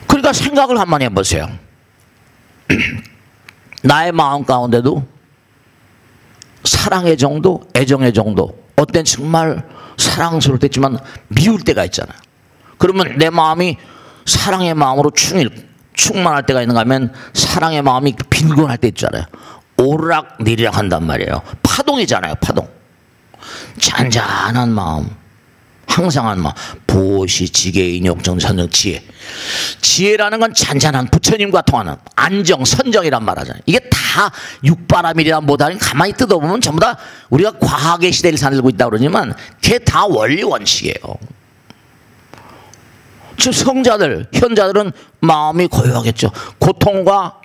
그러니까 생각을 한번 해보세요. 나의 마음 가운데도 사랑의 정도, 애정의 정도, 어떤 정말 사랑스러울 때 있지만 미울 때가 있잖아요. 그러면 내 마음이 사랑의 마음으로 충만할 때가 있는가 하면 사랑의 마음이 빈곤할 때 있잖아요. 오르락 내리락 한단 말이에요. 파동이잖아요. 파동. 잔잔한 마음, 항상한 마음. 보시 지계인 역정 선정 지혜. 지혜라는 건 잔잔한 부처님과 통하는 안정 선정이란 말 하잖아요. 이게 다 육바라밀이라 못하니 가만히 뜯어보면 전부 다 우리가 과학의 시대를 살고 있다고 그러지만 그게 다 원리 원칙이에요. 즉 성자들, 현자들은 마음이 고요하겠죠. 고통과,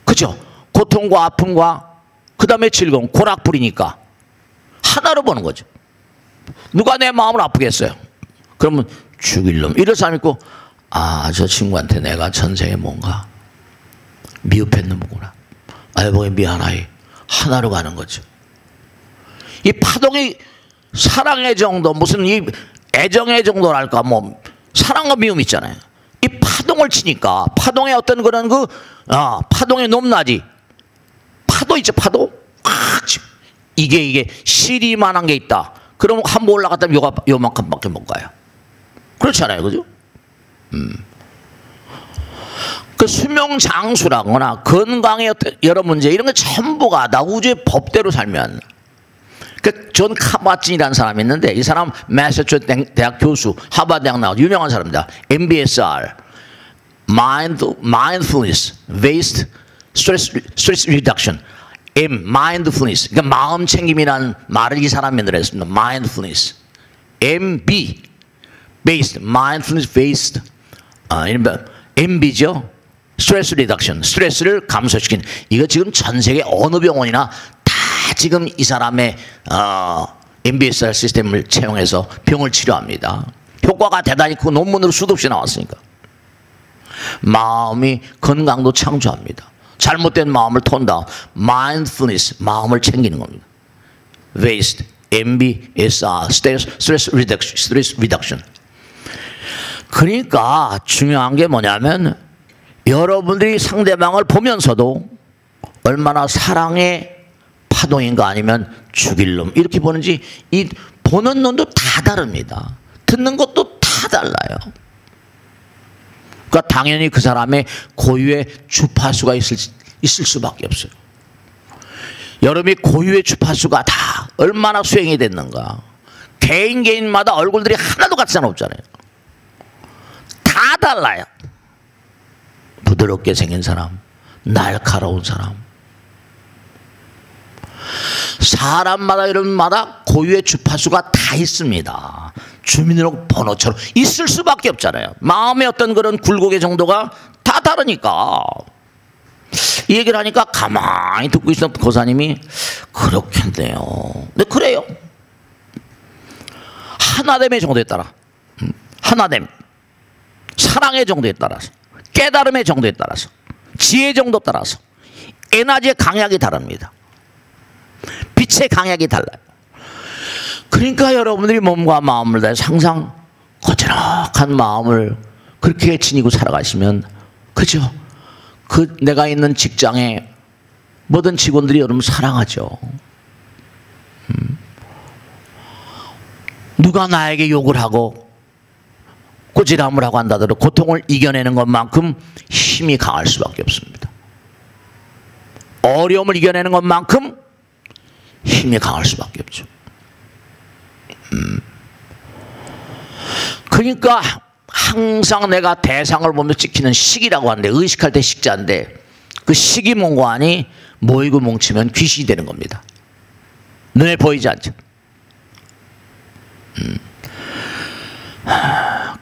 그죠? 고통과 아픔과 그 다음에 즐거움, 고락불이니까 하나로 보는 거죠. 누가 내 마음을 아프겠어요? 그러면 죽일 놈. 이런 사람 있고, 저 친구한테 내가 전생에 뭔가 미흡했는구나. 여보게 미안하이. 하나로 가는 거죠. 이 파동이 사랑의 정도, 무슨 이 애정의 정도랄까, 뭐 사랑과 미움 있잖아요. 이 파동을 치니까 파동의 어떤 그런 파동의 높낮이, 파도 있죠. 파도 이게 시리만한 게 있다. 그럼 한 번 올라갔다면 요만큼밖에 못 가요. 그렇지 않아요, 그죠? 그 수명 장수라거나 건강의 여러 문제 이런 게 전부가 다 우주의 법대로 살면, 그 존 카바진이라는 사람이 있는데, 이 사람 매사추세츠 대학 교수, 하버드 대학 나온 유명한 사람입니다. MBSR, Mindfulness Based Stress Reduction, Mindfulness, 그러니까 마음 챙김이라는 말을 이 사람이 만들었습니다. Mindfulness, MB, Based, Mindfulness Based, MB죠. Stress Reduction, 스트레스를 감소시킨. 이거 지금 전 세계 어느 병원이나 다 지금 이 사람의 MBSR 시스템을 채용해서 병을 치료합니다. 효과가 대단히 그 논문으로 수도 없이 나왔으니까. 마음이 건강도 창조합니다. 잘못된 마음을 톤다운, mindfulness, 마음을 챙기는 겁니다. Based, MBSR, stress reduction. 그러니까 중요한 게 뭐냐면, 여러분들이 상대방을 보면서도 얼마나 사랑의 파동인가 아니면 죽일 놈 이렇게 보는지, 이 보는 눈도 다 다릅니다. 듣는 것도 다 달라요. 그러니까 당연히 그 사람의 고유의 주파수가 있을 수밖에 없어요. 여러분이 고유의 주파수가 다 얼마나 수행이 됐는가. 개인마다 얼굴들이 하나도 같이 없잖아요. 다 달라요. 부드럽게 생긴 사람, 날카로운 사람. 사람마다 여러분마다 고유의 주파수가 다 있습니다. 주민등록번호처럼 있을 수밖에 없잖아요. 마음의 어떤 그런 굴곡의 정도가 다 다르니까. 이 얘기를 하니까 가만히 듣고 있었던 고사님이 그렇겠네요. 근데 그래요. 하나됨의 정도에 따라, 하나됨, 사랑의 정도에 따라서, 깨달음의 정도에 따라서, 지혜의 정도에 따라서 에너지의 강약이 다릅니다. 빛의 강약이 달라요. 그러니까 여러분들이 몸과 마음을 다해서 항상 거칠한 마음을 그렇게 지니고 살아가시면, 그죠? 그 내가 있는 직장에 모든 직원들이 여러분 사랑하죠. 누가 나에게 욕을 하고 꼬지람을 하고 한다더라도 고통을 이겨내는 것만큼 힘이 강할 수밖에 없습니다. 어려움을 이겨내는 것만큼 힘이 강할 수밖에 없죠. 그러니까 항상 내가 대상을 보며 찍히는 식이라고 하는데, 의식할 때 식자인데, 그 식이 몽관이 모이고 뭉치면 귀신이 되는 겁니다. 눈에 보이지 않죠.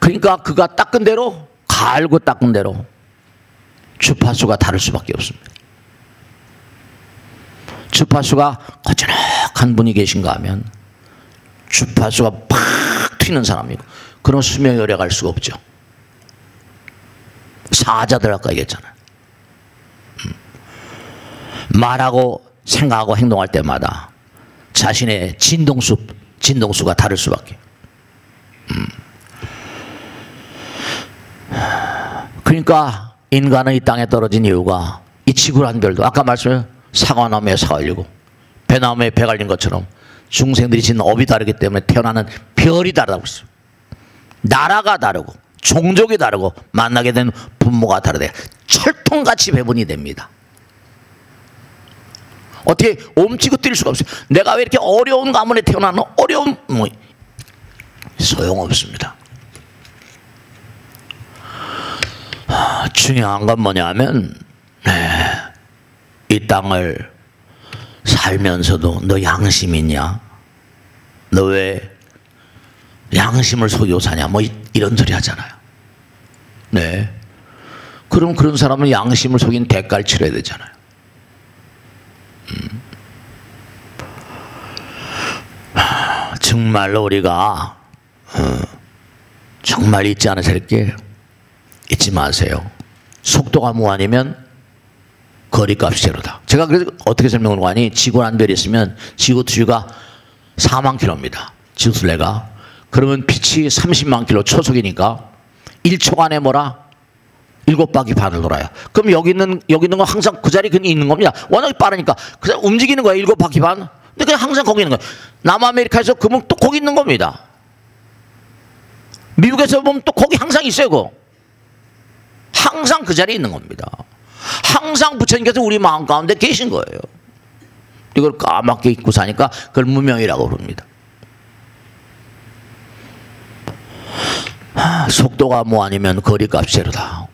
그러니까 그가 닦은 대로, 갈고 닦은 대로 주파수가 다를 수밖에 없습니다. 주파수가 거칠한 분이 계신가 하면 주파수가 팍 튀는 사람이고, 그런 수명이 오래 갈 수가 없죠. 사자들 아까 얘기했잖아요. 말하고 생각하고 행동할 때마다 자신의 진동수가 다를 수밖에. 그러니까 인간은 이 땅에 떨어진 이유가, 이 지구란 별도 아까 말씀해 사과나무에 사과 열리고 배나무에 배 갈린 것처럼 중생들이 짓는 업이 다르기 때문에 태어나는 별이 다르다고 했어요. 나라가 다르고 종족이 다르고 만나게 되는 분모가 다르대. 철통같이 배분이 됩니다. 어떻게 옴치고 뛸 수가 없어요. 내가 왜 이렇게 어려운 가문에 태어나는, 어려운 소용없습니다. 중요한 건 뭐냐면, 이 땅을 살면서도 너 양심 있냐? 너 왜 양심을 속이고 사냐? 뭐 이런 소리 하잖아요. 네. 그럼 그런 사람은 양심을 속인 대가를 치러야 되잖아요. 정말로 우리가 정말 잊지 않으실 게, 잊지 마세요. 속도가 무한이면 거리값이 제로다. 제가 그래서 어떻게 설명을 하니, 지구 한 별이 있으면 지구 두유가 4만 킬로입니다. 지구 둘레가. 그러면 빛이 30만 킬로 초속이니까 1초간에 뭐라? 7바퀴 반을 돌아요. 그럼 여기 있는 건 항상 그 자리에 그냥 있는 겁니다. 워낙 빠르니까 그냥 움직이는 거예요. 7바퀴 반. 근데 그냥 항상 거기 있는 거예요. 남아메리카에서 그러면 또 거기 있는 겁니다. 미국에서 보면 또 거기 항상 있어요. 그거. 항상 그 자리에 있는 겁니다. 항상 부처님께서 우리 마음 가운데 계신 거예요. 이걸 까맣게 잊고 사니까 그걸 무명이라고 부릅니다. 속도가 뭐 아니면 거리값 제로다.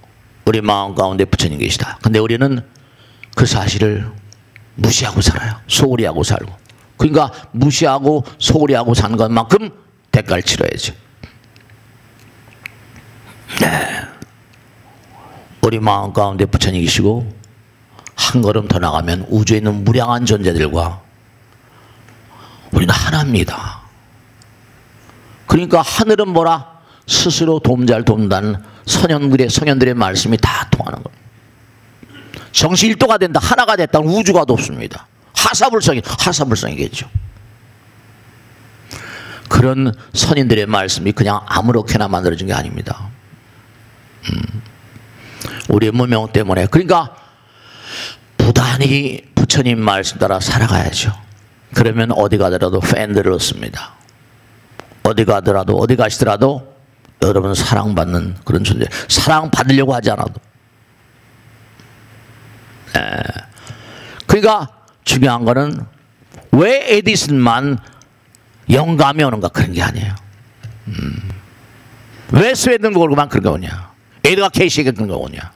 우리 마음 가운데 부처님 계시다. 근데 우리는 그 사실을 무시하고 살아요. 소홀히 하고 살고. 그러니까 무시하고 소홀히 하고 사는 것만큼 대가를 치러야죠. 네. 우리 마음 가운데 부처님 계시고 한 걸음 더 나가면 우주에 있는 무량한 존재들과 우리는 하나입니다. 그러니까 하늘은 뭐라? 스스로 도움잘 돕는다는 성현들의 말씀이 다 통하는 겁니다. 정시 1도가 된다, 하나가 됐다는 우주가 돕습니다. 하사불성이겠죠. 그런 선인들의 말씀이 그냥 아무렇게나 만들어진 게 아닙니다. 우리의 무명 때문에. 그러니까 부단히 부처님 말씀 따라 살아가야죠. 그러면 어디 가더라도 팬들을 얻습니다. 어디 가더라도 어디 가시더라도 여러분 사랑받는 그런 존재. 사랑받으려고 하지 않아도. 그러니까 중요한 거는 왜 에디슨만 영감이 오는가 그런 게 아니에요. 왜 스웨덴버그만 그런 거 오냐. 에드가 케이시가 그런 거 오냐.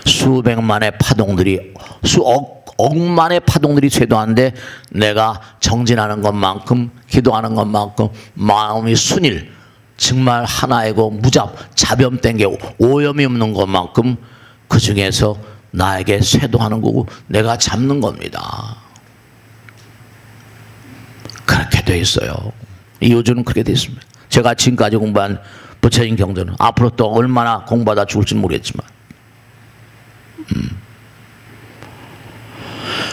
수백만의 파동들이 억만의 파동들이 쇄도하는데 내가 정진하는 것만큼 기도하는 것만큼 마음이 순일 정말 하나이고 자변된 게 오염이 없는 것만큼 그 중에서 나에게 쇄도하는 거고 내가 잡는 겁니다. 그렇게 돼 있어요. 이 요즘은 그렇게 돼 있습니다. 제가 지금까지 공부한 부처님 경전은 앞으로 또 얼마나 공부하다 죽을지 모르겠지만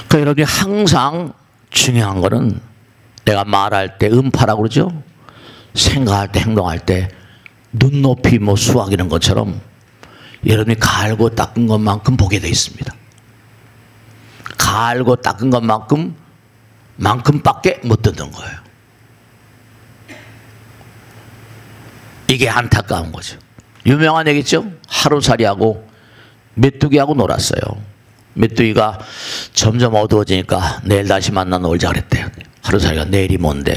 그러니까 여러분이 항상 중요한 거는 내가 말할 때 음파라고 그러죠. 생각할 때 행동할 때 눈높이 뭐 수학 이런 것처럼 여러분이 갈고 닦은 것만큼 보게 돼 있습니다. 갈고 닦은 것만큼밖에 못 듣는 거예요. 이게 안타까운 거죠. 유명한 얘기죠. 하루살이하고 메뚜기하고 놀았어요. 메뚜기가 점점 어두워지니까 내일 다시 만나 놀자 그랬대요. 하루살이가 내일이 뭔데?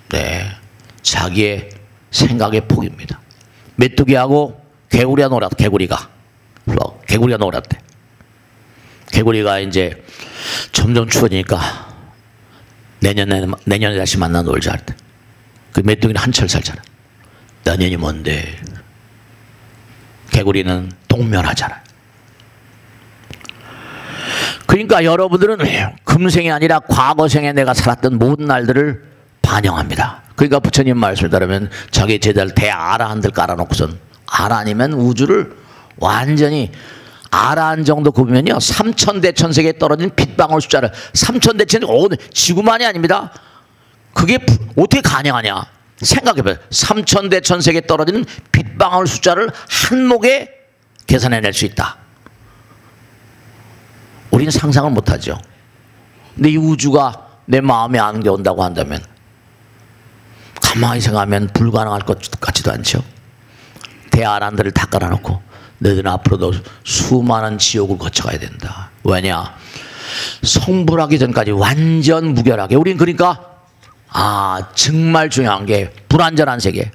네, 자기의 생각의 폭입니다. 메뚜기하고 개구리가 놀았대. 개구리가 놀았대. 개구리가 이제 점점 추워지니까 내년에 다시 만나 놀자 그랬대. 그 메뚜기는 한철 살잖아. 내년이 뭔데? 개구리는 동면하잖아. 그러니까 여러분들은 금생이 아니라 과거생에 내가 살았던 모든 날들을 반영합니다. 그러니까 부처님 말씀을 따르면 자기 제자를 대아라한들 깔아놓고선 아라니면 우주를 완전히 아라한 정도 굽으면요 3000대천세계에 떨어진 빛방울 숫자를 3000대천세계 지구만이 아닙니다. 그게 어떻게 가능하냐 생각해봐요. 3000대천세계에 떨어지는 빛방울 숫자를 한 목에 계산해낼 수 있다. 우리는 상상을 못하죠. 근데 이 우주가 내 마음에 안겨온다고 한다면 가만히 생각하면 불가능할 것 같지도 않죠. 대아란들을 다 깔아놓고 너희들은 앞으로도 수많은 지옥을 거쳐가야 된다. 왜냐? 성불하기 전까지 완전 무결하게 우린 그러니까 정말 중요한 게 불완전한 세계에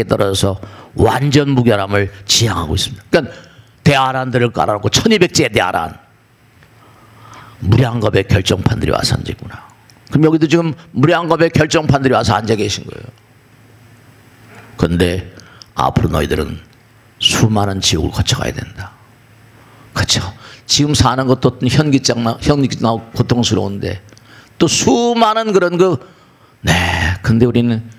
떨어져서 완전 무결함을 지향하고 있습니다. 그러니까 대아란들을 깔아놓고 1200제 대아란 무량겁의 결정판들이 와서 앉았구나. 그럼 여기도 지금 무량겁의 결정판들이 와서 앉아 계신 거예요. 그런데 앞으로 너희들은 수많은 지옥을 거쳐가야 된다. 그렇죠? 지금 사는 것도 현기증나고 고통스러운데 또 수많은 그런 근데 우리는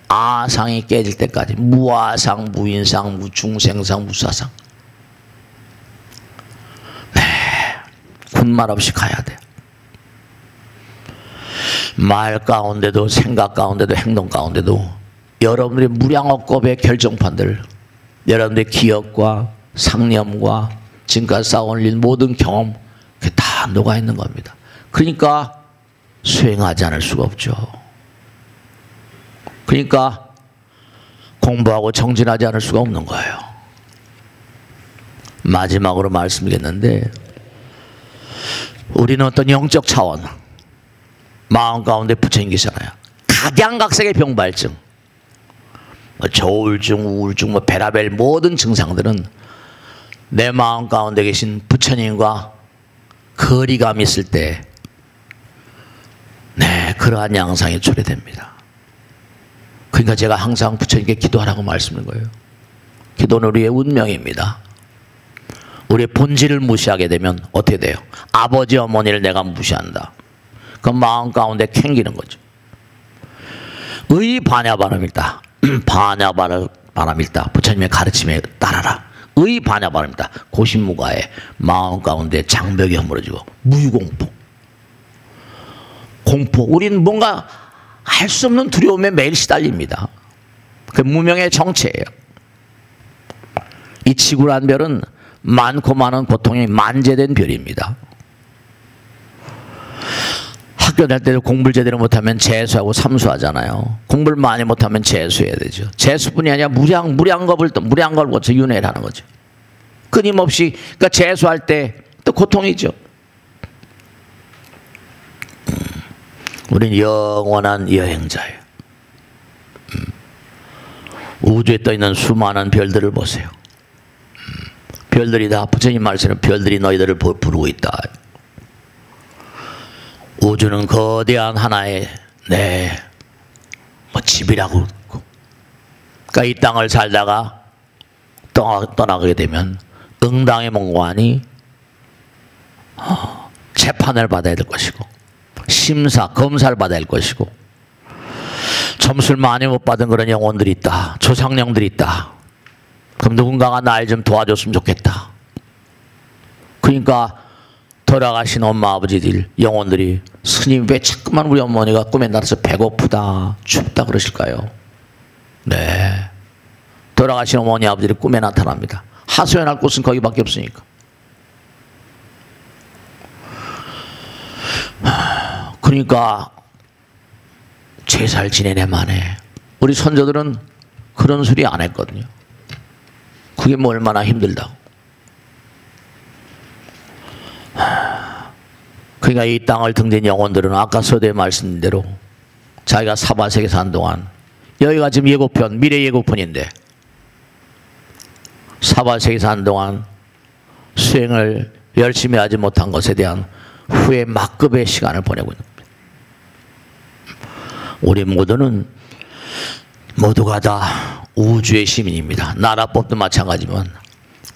아상이 깨질 때까지 무아상, 무인상, 무중생상, 무사상 군말 없이 가야 돼. 말 가운데도 생각 가운데도 행동 가운데도 여러분들의 무량억겁의 결정판들 여러분들의 기억과 상념과 지금까지 쌓아온 일 모든 경험 그게 다 녹아있는 겁니다. 그러니까 수행하지 않을 수가 없죠. 그러니까 공부하고 정진하지 않을 수가 없는 거예요. 마지막으로 말씀드리겠는데, 우리는 어떤 영적 차원, 마음 가운데 부처님 계시잖아요. 각양각색의 병발증, 저울증, 우울증, 베라벨 모든 증상들은 내 마음 가운데 계신 부처님과 거리감이 있을 때 그러한 양상이 초래됩니다. 그러니까 제가 항상 부처님께 기도하라고 말씀드린 거예요. 기도는 우리의 운명입니다. 우리의 본질을 무시하게 되면 어떻게 돼요? 아버지 어머니를 내가 무시한다. 그 마음 가운데 캥기는 거죠. 의반야바람이다. 반야바람이다. 부처님의 가르침에 따라라. 의반야바람이다. 고심무가에 마음 가운데 장벽이 허물어지고 무유공포. 공포. 우리는 뭔가 할 수 없는 두려움에 매일 시달립니다. 그 무명의 정체예요. 이 지구란 별은 많고 많은 고통이 만재된 별입니다. 학교 다닐 때도 공부를 제대로 못하면 재수하고 삼수하잖아요. 공부를 많이 못하면 재수해야 되죠. 재수뿐이 아니라 무량겁을 고쳐 윤회를 하는 거죠. 끊임없이. 그러니까 재수할 때 또 고통이죠. 우린 영원한 여행자예요. 우주에 떠있는 수많은 별들을 보세요. 별들이 다 부처님 말씀은 별들이 너희들을 부르고 있다. 우주는 거대한 하나의 집이라고. 그러니까 이 땅을 살다가 떠나게 되면 응당의 몽관이 재판을 받아야 될 것이고, 검사를 받아야 할 것이고, 점수를 많이 못 받은 그런 영혼들이 있다. 조상령들이 있다. 그럼 누군가가 날 좀 도와줬으면 좋겠다. 그러니까 돌아가신 엄마 아버지들 영혼들이 스님 왜 자꾸만 우리 어머니가 꿈에 나타나서 배고프다 춥다 그러실까요? 네, 돌아가신 어머니 아버지들이 꿈에 나타납니다. 하소연할 곳은 거기밖에 없으니까. 그러니까 제살 지내네 만에 우리 선조들은 그런 소리 안 했거든요. 그게 뭐 얼마나 힘들다고. 그러니까 이 땅을 등진 영혼들은 아까 서두에 말씀드린 대로 자기가 사바세계 산 동안, 여기가 지금 예고편, 미래 예고편인데, 사바세계 산 동안 수행을 열심히 하지 못한 것에 대한 후회 막급의 시간을 보내고 있는 겁니다. 우리 모두가 다 우주의 시민입니다. 나라법도 마찬가지지만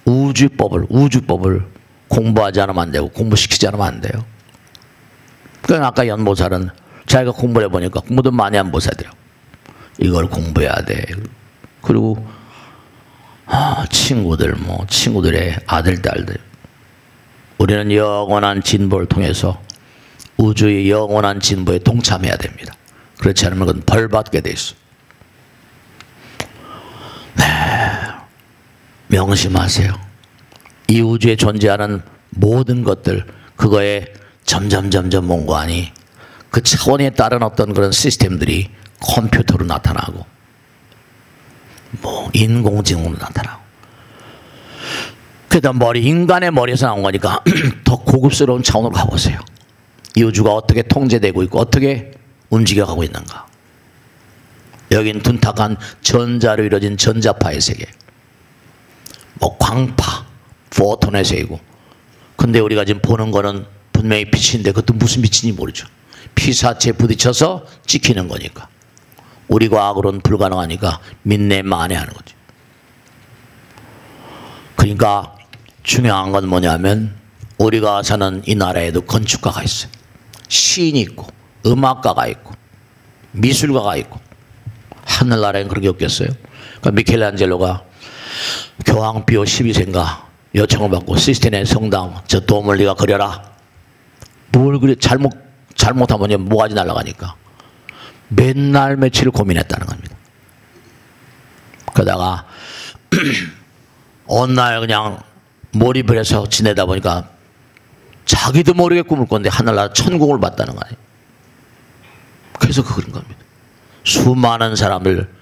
우주법을 공부하지 않으면 안 되고 공부시키지 않으면 안 돼요. 그러니까 아까 연보살은 자기가 공부를 해보니까 공부도 많이 한 보살이더라고. 이걸 공부해야 돼. 그리고 친구들의 아들, 딸들. 우리는 영원한 진보를 통해서 우주의 영원한 진보에 동참해야 됩니다. 그렇지 않으면 그건 벌받게 돼 있어. 네, 명심하세요. 이 우주에 존재하는 모든 것들, 그거에 점점 몽관이 그 차원에 따른 어떤 그런 시스템들이 컴퓨터로 나타나고, 인공지능으로 나타나고. 그래도 인간의 머리에서 나온 거니까 더 고급스러운 차원으로 가보세요. 이 우주가 어떻게 통제되고 있고 어떻게 움직여가고 있는가. 여긴 둔탁한 전자로 이루어진 전자파의 세계, 광파, 포톤의 세계고, 근데 우리가 지금 보는 거는 분명히 빛인데 그것도 무슨 빛인지 모르죠. 피사체에 부딪혀서 찍히는 거니까. 우리 과학으로는 불가능하니까 믿네 만해하는 거죠. 그러니까 중요한 건 뭐냐면, 우리가 사는 이 나라에도 건축가가 있어요. 시인이 있고 음악가가 있고 미술가가 있고. 하늘나라엔 그런 게 없겠어요? 그러니까 미켈란젤로가 교황 비오 12세인가 요청을 받고 시스테네 성당 저 도움을 네가 그려라. 뭘 그래? 잘못하면 모가지 날아가니까 맨날 며칠을 고민했다는 겁니다. 그러다가 어느 날 그냥 몰입을 해서 지내다 보니까 자기도 모르게 꿈을 꿨는데 하늘나라 천국을 봤다는 거 아니에요. 그래서 그런 겁니다. 수많은 사람을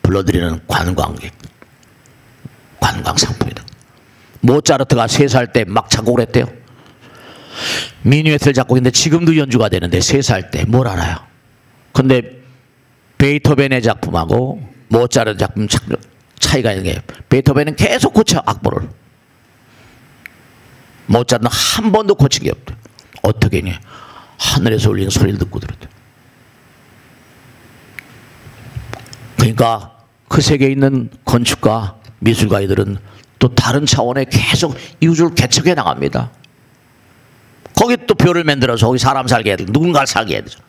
불러들이는 관광객, 관광 상품이다. 모차르트가 3살 때 막 작곡을 했대요. 미뉴엣을 작곡했는데 지금도 연주가 되는데 3살 때 뭘 알아요. 근데 베이토벤의 작품하고 모차르트 작품 차이가 있는 게 베이토벤은 계속 고쳐 악보를. 모차르트는 한 번도 고친 게 없대. 어떻게 했냐. 하늘에서 울리는 소리를 듣고 들었대. 그러니까 그 세계에 있는 건축가, 미술가들은 또 다른 차원에 계속 이 우주를 개척해 나갑니다. 거기 또 별을 만들어서 거기 사람 살게 해야 돼. 누군가를 살게 해야 되죠.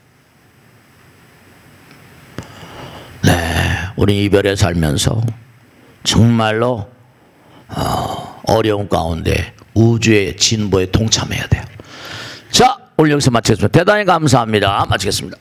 네, 우리 이별에 살면서 정말로 어려운 가운데 우주의 진보에 동참해야 돼요. 자, 오늘 여기서 마치겠습니다. 대단히 감사합니다. 마치겠습니다.